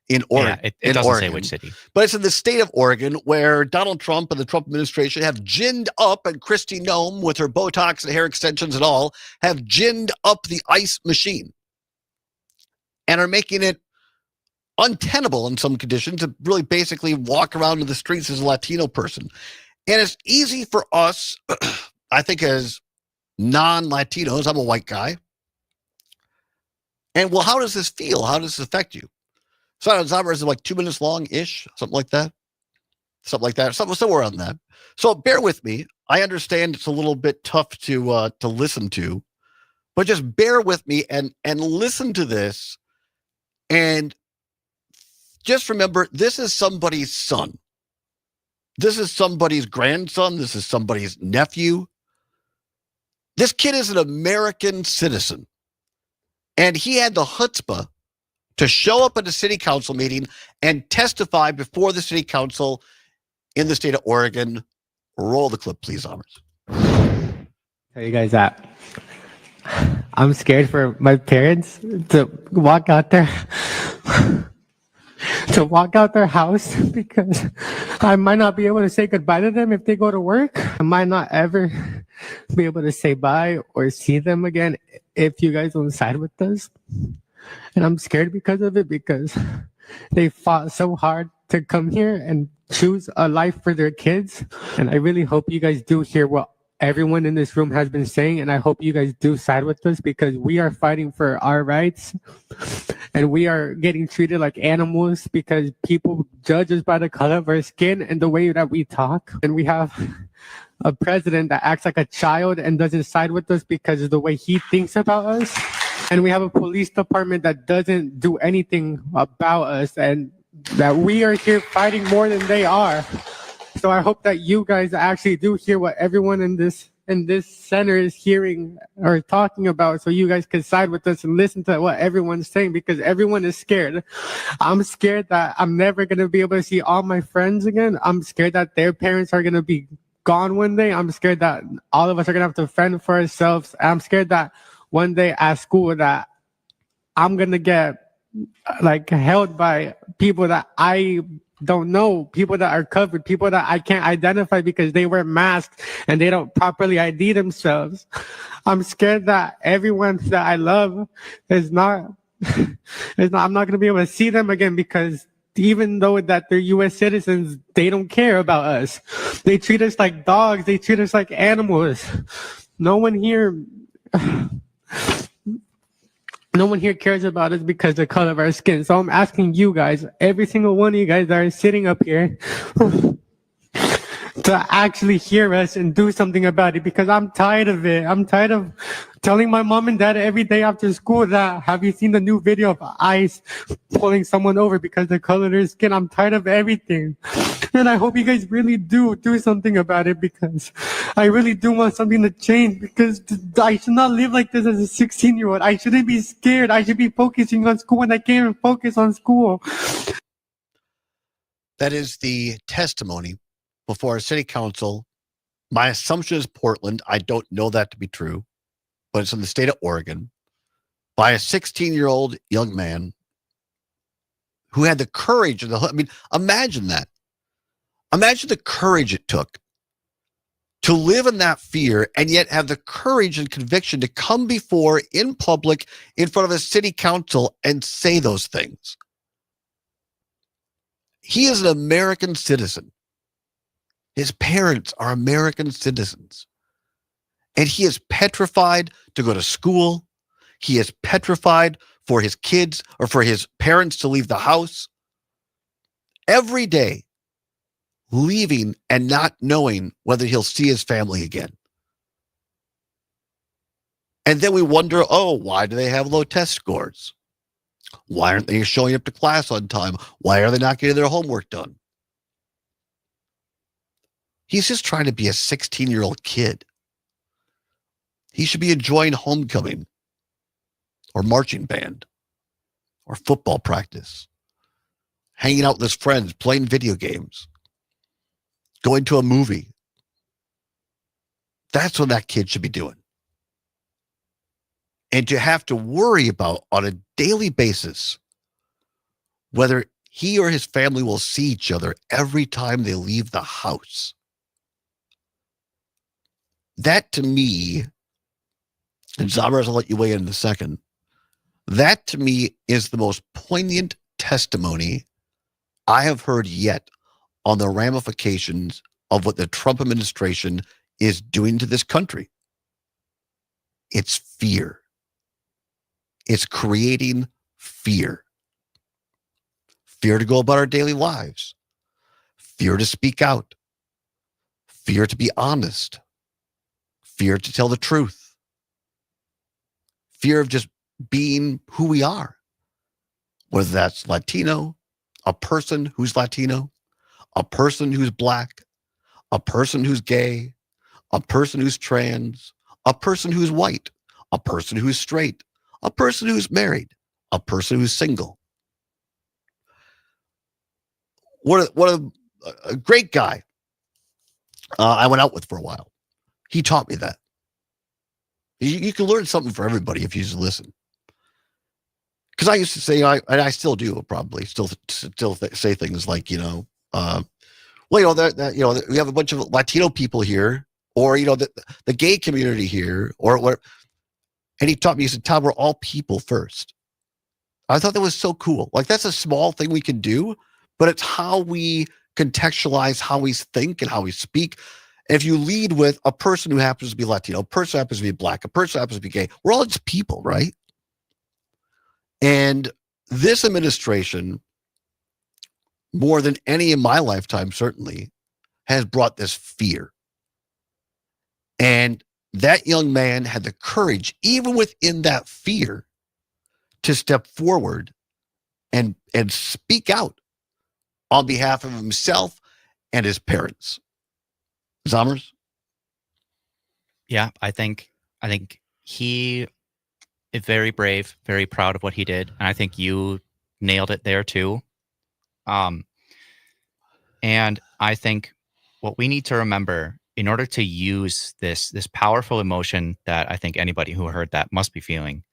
in Oregon. Yeah, it doesn't say which city. But it's in the state of Oregon where Donald Trump and the Trump administration have ginned up, and Kristi Noem, with her Botox and hair extensions and all, have ginned up the ICE machine and are making it untenable in some conditions to really basically walk around in the streets as a Latino person. And it's easy for us, I think, as non-Latinos, I'm a white guy. And well, how does this feel? How does this affect you? So Zomer is like 2 minutes long-ish, something like that. Somewhere on that. So bear with me. I understand it's a little bit tough to listen to, but just bear with me and listen to this. And just remember, this is somebody's son. This is somebody's grandson. This is somebody's nephew. This kid is an American citizen. And he had the chutzpah to show up at a city council meeting and testify before the city council in the state of Oregon. Roll the clip, please, Zommers. Tell you guys that I'm scared for my parents to walk out their house because I might not be able to say goodbye to them if they go to work. I might not ever be able to say bye or see them again if you guys don't side with us. And I'm scared because of it, because they fought so hard to come here and choose a life for their kids. And I really hope you guys do hear what everyone in this room has been saying. And I hope you guys do side with us, because we are fighting for our rights. And we are getting treated like animals because people judge us by the color of our skin and the way that we talk. And we have a president that acts like a child and doesn't side with us because of the way he thinks about us. And we have a police department that doesn't do anything about us, and that we are here fighting more than they are. So I hope that you guys actually do hear what everyone in this center is hearing or talking about, so you guys can side with us and listen to what everyone's saying, because everyone is scared. I'm scared that I'm never going to be able to see all my friends again. I'm scared that their parents are going to be gone one day. I'm scared that all of us are going to have to fend for ourselves. I'm scared that one day at school that I'm going to get like held by people that I don't know, people that are covered, people that I can't identify because they wear masks and they don't properly ID themselves. I'm scared that everyone that I love I'm not going to be able to see them again, because even though that they're U.S. citizens, they don't care about us. They treat us like dogs. They treat us like animals. No one here cares about us because of the color of our skin. So I'm asking you guys, every single one of you guys that are sitting up here, to actually hear us and do something about it, because I'm tired of it. I'm tired of telling my mom and dad every day after school that, have you seen the new video of ICE pulling someone over because they color their skin? I'm tired of everything. And I hope you guys really do something about it, because I really do want something to change, because I should not live like this as a 16-year-old. I shouldn't be scared. I should be focusing on school, and I can't even focus on school. That is the testimony before a city council. My assumption is Portland. I don't know that to be true, but it's in the state of Oregon, by a 16-year-old young man who had the courage of imagine that. Imagine the courage it took to live in that fear and yet have the courage and conviction to come before in public in front of a city council and say those things. He is an American citizen. His parents are American citizens. And he is petrified to go to school. He is petrified for his kids or for his parents to leave the house. Every day, leaving and not knowing whether he'll see his family again. And then we wonder, why do they have low test scores? Why aren't they showing up to class on time? Why are they not getting their homework done? He's just trying to be a 16-year-old kid. He should be enjoying homecoming or marching band or football practice, hanging out with his friends, playing video games, going to a movie. That's what that kid should be doing. And to have to worry about on a daily basis whether he or his family will see each other every time they leave the house. That to me, and Zamras, I'll let you weigh in a second, that to me is the most poignant testimony I have heard yet on the ramifications of what the Trump administration is doing to this country. It's fear. It's creating fear. Fear to go about our daily lives. Fear to speak out. Fear to be honest. Fear to tell the truth. Fear of just being who we are. Whether that's Latino, a person who's Latino, a person who's Black, a person who's gay, a person who's trans, a person who's white, a person who's straight, a person who's married, a person who's single. What a great guy I went out with for a while. He taught me that. You can learn something for everybody if you just listen. Because I used to say, and I still do probably, still say things like, we have a bunch of Latino people here, or, the gay community here, or what. And he taught me, he said, Todd, we're all people first. I thought that was so cool. Like, that's a small thing we can do, but it's how we contextualize how we think and how we speak. And if you lead with a person who happens to be Latino, a person who happens to be Black, a person who happens to be gay, we're all just people, right? And this administration, more than any in my lifetime, certainly, has brought this fear. And that young man had the courage, even within that fear, to step forward and speak out on behalf of himself and his parents. Zamers? Yeah, I think he is very brave, very proud of what he did. And I think you nailed it there too. And I think what we need to remember in order to use this powerful emotion that I think anybody who heard that must be feeling,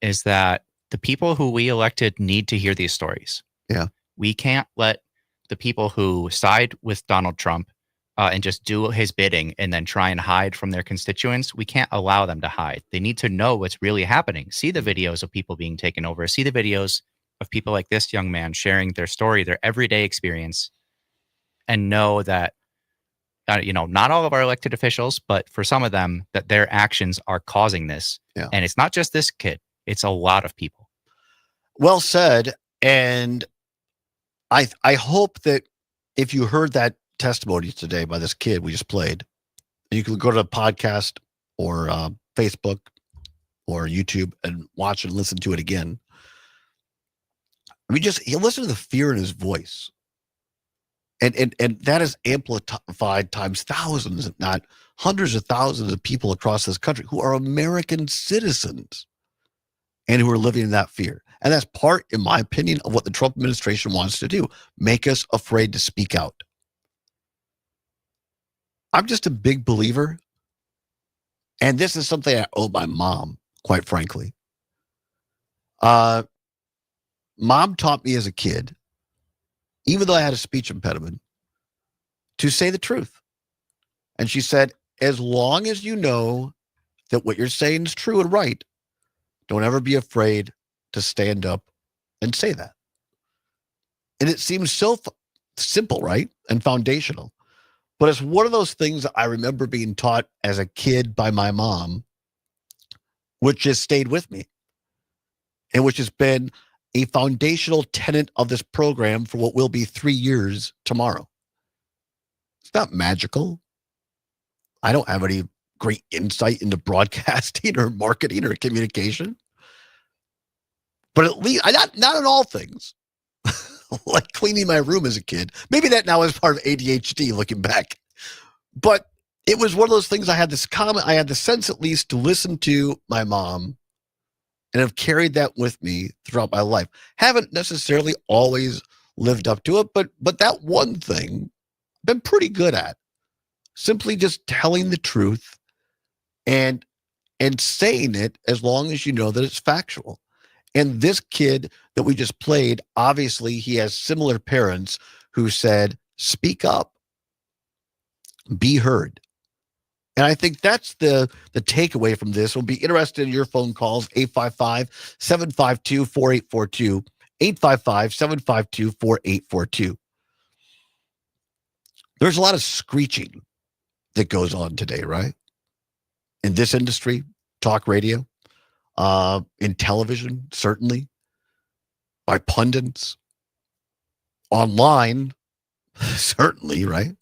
is that the people who we elected need to hear these stories. Yeah. We can't let the people who side with Donald Trump and just do his bidding and then try and hide from their constituents. We can't allow them to hide. They need to know what's really happening. See the videos of people being taken over. See the videos of people like this young man sharing their story, their everyday experience, and know that, not all of our elected officials, but for some of them, that their actions are causing this. Yeah. And it's not just this kid. It's a lot of people. Well said. And I hope that if you heard that testimonies today by this kid we just played. And you can go to the podcast or Facebook or YouTube and watch and listen to it again. I mean, you listen to the fear in his voice. And that is amplified times thousands, if not hundreds of thousands of people across this country who are American citizens and who are living in that fear. And that's part, in my opinion, of what the Trump administration wants to do, make us afraid to speak out. I'm just a big believer, and this is something I owe my mom, quite frankly. Mom taught me as a kid, even though I had a speech impediment, to say the truth. And she said, as long as you know that what you're saying is true and right, don't ever be afraid to stand up and say that. And it seems so simple, right? And foundational. But it's one of those things that I remember being taught as a kid by my mom, which has stayed with me and which has been a foundational tenet of this program for what will be 3 years tomorrow. It's not magical. I don't have any great insight into broadcasting or marketing or communication. But at least, not in all things. Like cleaning my room as a kid. Maybe that now is part of ADHD looking back. But it was one of those things I had the sense at least to listen to my mom and have carried that with me throughout my life. Haven't necessarily always lived up to it, but that one thing I've been pretty good at. Simply just telling the truth and saying it as long as you know that it's factual. And this kid that we just played, obviously he has similar parents who said, speak up, be heard. And I think that's the takeaway from this. We'll be interested in your phone calls, 855-752-4842, 855-752-4842. There's a lot of screeching that goes on today, right? In this industry, talk radio, in television, certainly, by pundits, online, certainly, right?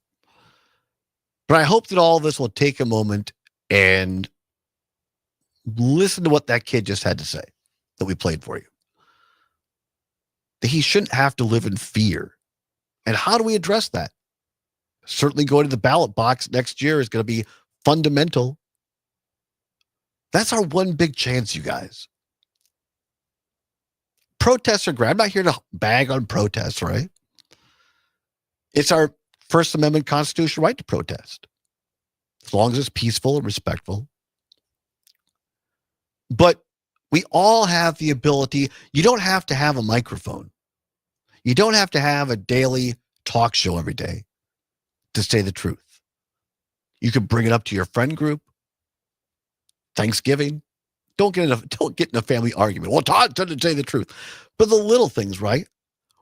But I hope that all of us will take a moment and listen to what that kid just had to say that we played for you. That he shouldn't have to live in fear. And how do we address that? Certainly going to the ballot box next year is going to be fundamental. That's our one big chance, you guys. Protests are great. I'm not here to bag on protests, right? It's our First Amendment constitutional right to protest, as long as it's peaceful and respectful. But we all have the ability. You don't have to have a microphone. You don't have to have a daily talk show every day to say the truth. You can bring it up to your friend group. Thanksgiving. Don't get in a family argument. Well, Todd doesn't say the truth. But the little things, right?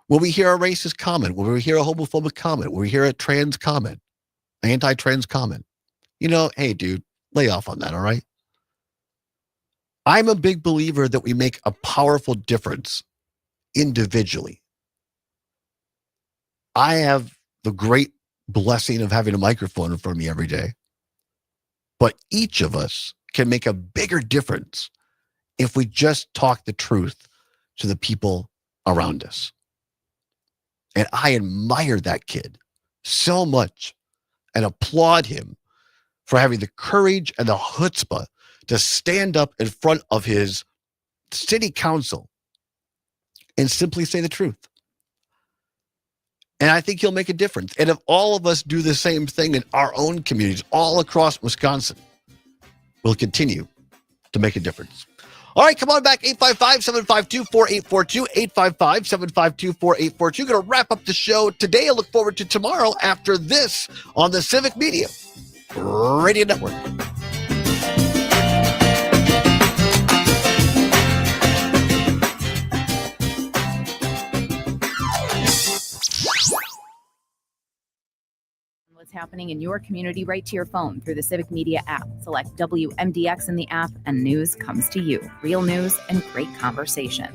When we hear a racist comment, when we hear a homophobic comment, when we hear a trans comment, anti-trans comment, hey, dude, lay off on that, all right? I'm a big believer that we make a powerful difference individually. I have the great blessing of having a microphone in front of me every day. But each of us can make a bigger difference if we just talk the truth to the people around us. And I admire that kid so much and applaud him for having the courage and the chutzpah to stand up in front of his city council and simply say the truth. And I think he'll make a difference. And if all of us do the same thing in our own communities all across Wisconsin, we'll continue to make a difference. All right, come on back, 855-752-4842, 855-752-4842. Going to wrap up the show today. I look forward to tomorrow after this on the Civic Media Radio Network. What's happening in your community right to your phone through the Civic Media app. Select WMDX in the app and news comes to you. Real news and great conversation.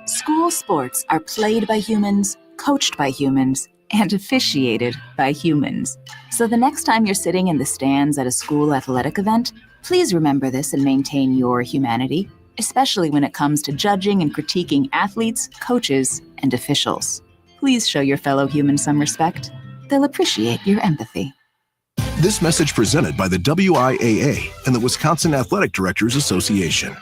School sports are played by humans, coached by humans, and officiated by humans. So the next time you're sitting in the stands at a school athletic event, please remember this and maintain your humanity, especially when it comes to judging and critiquing athletes, coaches, and officials. Please show your fellow humans some respect. They'll appreciate your empathy. This message presented by the WIAA and the Wisconsin Athletic Directors Association.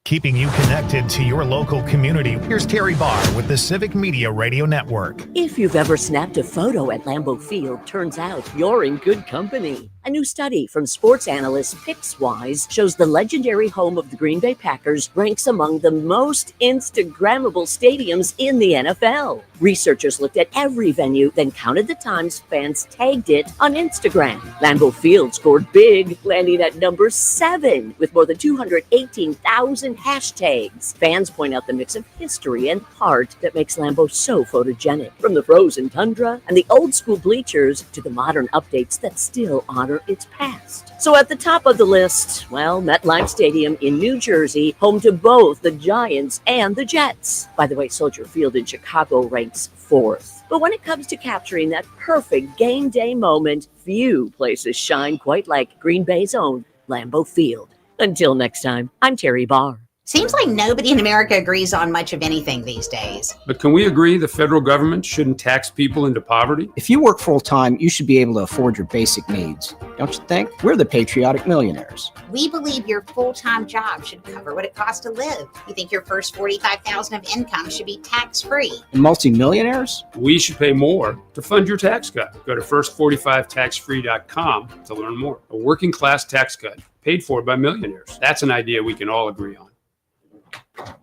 Keeping you connected to your local community. Here's Terry Barr with the Civic Media Radio Network. If you've ever snapped a photo at Lambeau Field, turns out you're in good company. A new study from sports analyst PixWise shows the legendary home of the Green Bay Packers ranks among the most Instagrammable stadiums in the NFL. Researchers looked at every venue, then counted the times fans tagged it on Instagram. Lambeau Field scored big, landing at number 7 with more than 218,000 hashtags. Fans point out the mix of history and heart that makes Lambeau so photogenic. From the frozen tundra and the old school bleachers to the modern updates that still honor its past. So at the top of the list, well, MetLife Stadium in New Jersey, home to both the Giants and the Jets. By the way, Soldier Field in Chicago ranks 4th. But when it comes to capturing that perfect game day moment, few places shine quite like Green Bay's own Lambeau Field. Until next time, I'm Terry Barr. Seems like nobody in America agrees on much of anything these days. But can we agree the federal government shouldn't tax people into poverty? If you work full-time, you should be able to afford your basic needs. Don't you think? We're the patriotic millionaires. We believe your full-time job should cover what it costs to live. You think your first $45,000 of income should be tax-free. And multimillionaires? We should pay more to fund your tax cut. Go to first45taxfree.com to learn more. A working class tax cut paid for by millionaires. That's an idea we can all agree on.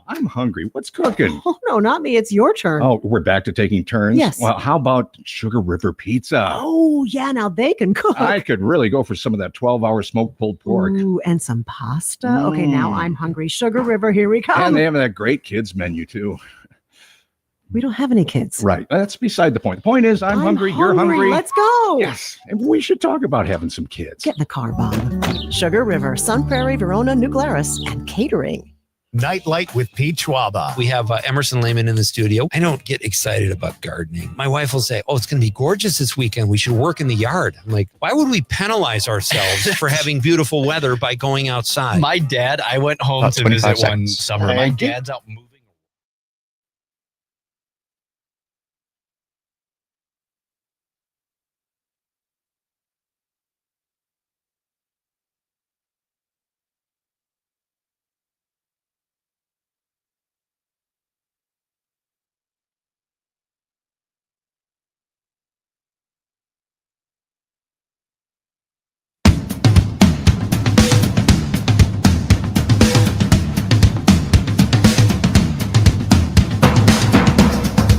I'm hungry. What's cooking? Oh, no, not me. It's your turn. Oh, we're back to taking turns? Yes. Well, how about Sugar River Pizza? Oh, yeah. Now they can cook. I could really go for some of that 12-hour smoked pulled pork. Ooh, and some pasta. Okay, now I'm hungry. Sugar River, here we come. And they have that great kids menu, too. We don't have any kids. Right. That's beside the point. The point is, I'm hungry. You're hungry. Let's go. Yes. And we should talk about having some kids. Get in the car, Bob. Sugar River, Sun Prairie, Verona, New Glarus, and catering. Nightlight with Pete Schwaba. We have Emerson Lehman in the studio. I don't get excited about gardening. My wife will say, it's going to be gorgeous this weekend. We should work in the yard. I'm like, why would we penalize ourselves for having beautiful weather by going outside? My dad, I went home to visit one summer. My dad's out moving.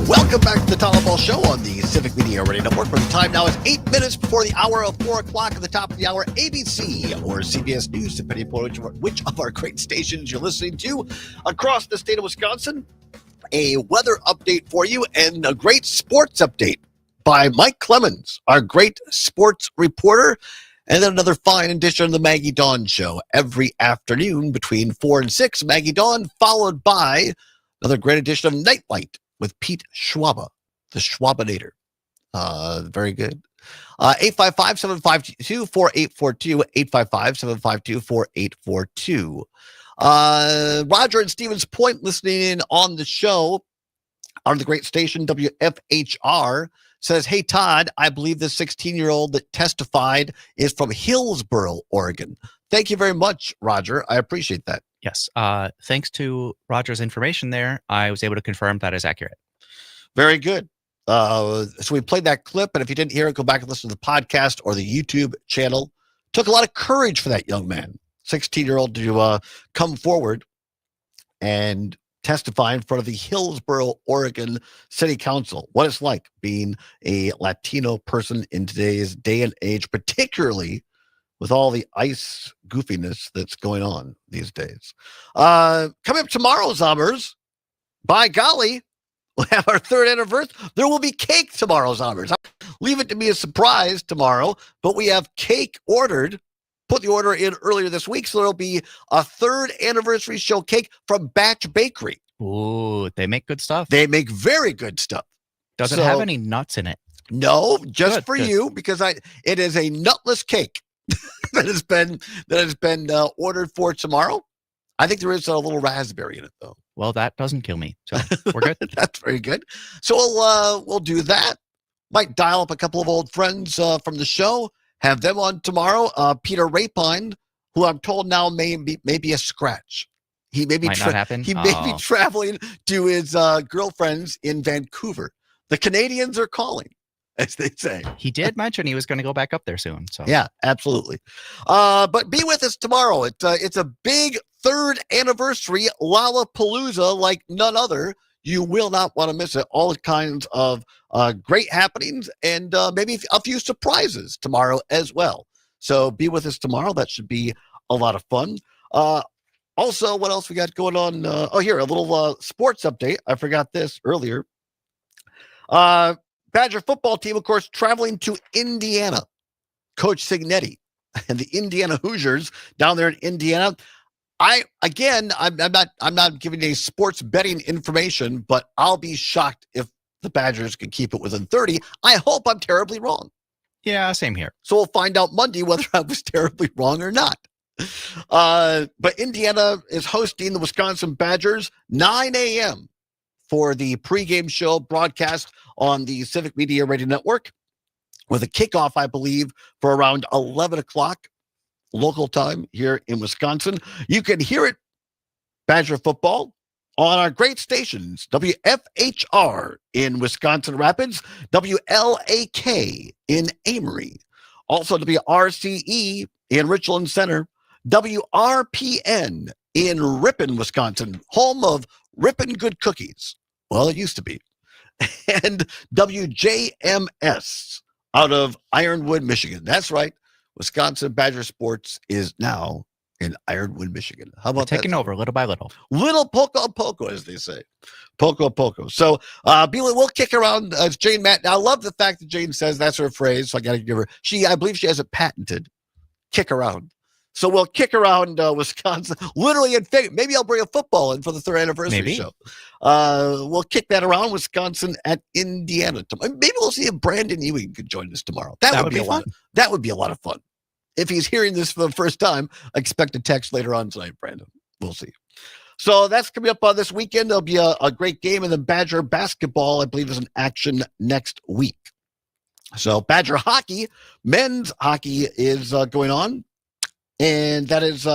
Welcome back to the Allbaugh Show on the Civic Media Radio Network, where the time now is 8 minutes before the hour of 4 o'clock. At the top of the hour, ABC or CBS News, depending upon which of our great stations you're listening to across the state of Wisconsin. A weather update for you and a great sports update by Mike Clemens, our great sports reporter. And then another fine edition of the Maggie Dawn Show every afternoon between 4 and 6. Maggie Dawn, followed by another great edition of Nightlight with Pete Schwaba, the Schwabinator. Very good. 855-752-4842, 855-752-4842. Roger in Stevens Point listening in on the show on the great station WFHR says, hey, Todd, I believe the 16-year-old that testified is from Hillsboro, Oregon. Thank you very much, Roger. I appreciate that. Yes. Thanks to Roger's information there, I was able to confirm that is accurate. Very good. So we played that clip, and if you didn't hear it, go back and listen to the podcast or the YouTube channel. Took a lot of courage for that young man, 16-year-old, to come forward and testify in front of the Hillsboro, Oregon City Council. What it's like being a Latino person in today's day and age, particularly with all the ICE goofiness that's going on these days. Coming up tomorrow, Zombers, by golly, we'll have our 3rd anniversary. There will be cake tomorrow, Zombers. Leave it to be a surprise tomorrow, but we have cake ordered. Put the order in earlier this week, so there'll be a 3rd anniversary show cake from Batch Bakery. Ooh, they make good stuff. They make very good stuff. Does it have any nuts in it? No, just Good, for good. you, because it is a nutless cake that has been ordered for tomorrow. I think there is a little raspberry in it, though. Well, that doesn't kill me, so we're good. That's very good. So we'll do that. Might dial up a couple of old friends from the show, have them on tomorrow. Peter Rapine, who I'm told now may be a scratch. He may be Might not happen? He may be Oh. traveling to his girlfriends in Vancouver. The Canadians are calling, as they say. He did mention he was going to go back up there soon. So Yeah, absolutely. But be with us tomorrow. It's a big 3rd anniversary Lollapalooza like none other. You will not want to miss it. All kinds of great happenings and maybe a few surprises tomorrow as well. So be with us tomorrow. That should be a lot of fun. Also, what else we got going on? Here, a little sports update. I forgot this earlier. Badger football team, of course, traveling to Indiana. Coach Signetti and the Indiana Hoosiers down there in Indiana. I'm not giving any sports betting information, but I'll be shocked if the Badgers can keep it within 30. I hope I'm terribly wrong. Yeah, same here. So we'll find out Monday whether I was terribly wrong or not. But Indiana is hosting the Wisconsin Badgers 9 a.m. for the pregame show broadcast on the Civic Media Radio Network with a kickoff, I believe, for around 11 o'clock local time here in Wisconsin. You can hear it, Badger football, on our great stations, WFHR in Wisconsin Rapids, WLAK in Amory, also WRCE in Richland Center, WRPN in Ripon, Wisconsin, home of Ripon Good Cookies. Well, it used to be. And WJMS out of Ironwood, Michigan. That's right. Wisconsin Badger Sports is now in Ironwood, Michigan. How about taking that? over little by little. Little poco a poco, as they say. Poco a poco. So we'll kick around Jane Matt. Now, I love the fact that Jane says that's her phrase, so I got to give her. I believe she has it patented. Kick around. So we'll kick around Wisconsin, literally and figuratively. Maybe I'll bring a football in for the 3rd anniversary show. We'll kick that around Wisconsin at Indiana. Maybe we'll see if Brandon Ewing could join us tomorrow. That would be a lot. That would be a lot of fun. If he's hearing this for the first time, I expect a text later on tonight, Brandon. We'll see. So that's coming up this weekend. There'll be a great game, and then Badger basketball, I believe, is in action next week. So Badger hockey, men's hockey is going on. And that is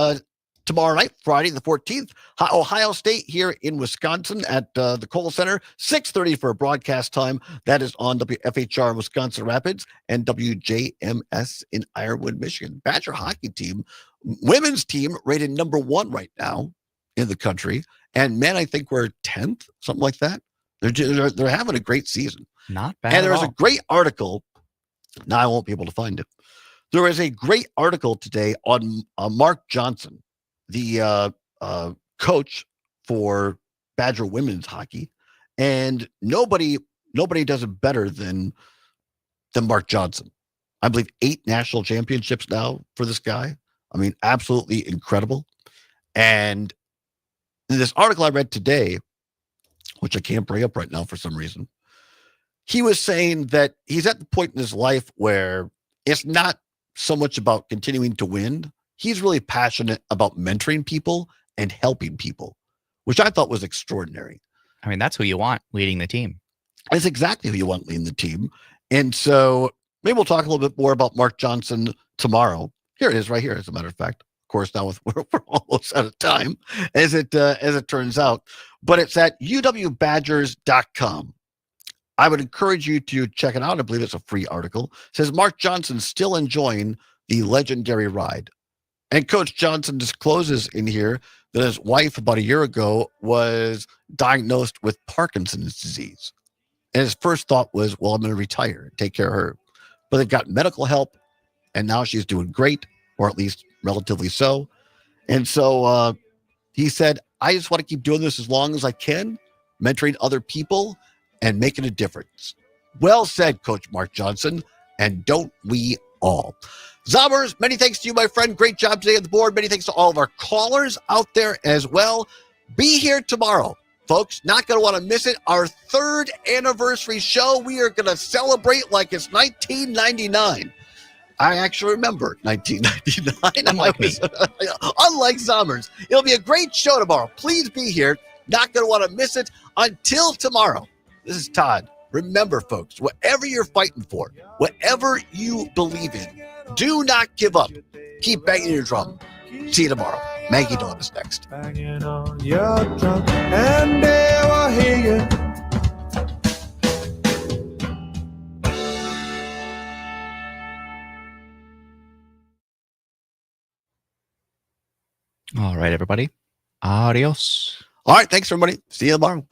tomorrow night, Friday the 14th, Ohio State here in Wisconsin at the Kohl Center, 6:30 for a broadcast time. That is on WFHR in Wisconsin Rapids and WJMS in Ironwood, Michigan. Badger hockey team, women's team rated number 1 right now in the country. And men, I think we're 10th, something like that. They're having a great season. Not bad. And there's a great article. Now I won't be able to find it. There is a great article today on Mark Johnson, the coach for Badger women's hockey, and nobody does it better than Mark Johnson. I believe 8 national championships now for this guy. I mean, absolutely incredible. And in this article I read today, which I can't bring up right now for some reason, he was saying that he's at the point in his life where it's not so much about continuing to win. He's really passionate about mentoring people and helping people, which I thought was extraordinary. I mean, that's who you want leading the team. It's exactly who you want leading the team. And so maybe we'll talk a little bit more about Mark Johnson tomorrow. Here it is right here, as a matter of fact. Of course, now we're almost out of time, as it turns out. But it's at uwbadgers.com. I would encourage you to check it out. I believe it's a free article. It says Mark Johnson still enjoying the legendary ride. And Coach Johnson discloses in here that his wife about a year ago was diagnosed with Parkinson's disease. And his first thought was, well, I'm going to retire and take care of her. But they've got medical help, and now she's doing great, or at least relatively so. And so he said, I just want to keep doing this as long as I can, mentoring other people and making a difference. Well said, Coach Mark Johnson, and don't we all? Zobbers, many thanks to you, my friend. Great job today on the board. Many thanks to all of our callers out there as well. Be here tomorrow Folks, not going to want to miss it. Our 3rd anniversary show. We are going to celebrate like it's 1999. I actually remember 1999. Unlike me. Unlike Summers. It'll be a great show tomorrow. Please be here. Not going to want to miss it. Until tomorrow, this is Todd. Remember, folks, whatever you're fighting for, whatever you believe in, do not give up. Keep banging your drum. See you tomorrow. Maggie Dawn is next. Banging on your drum, and they will hear you. All right, everybody. Adios. All right. Thanks, everybody. See you tomorrow.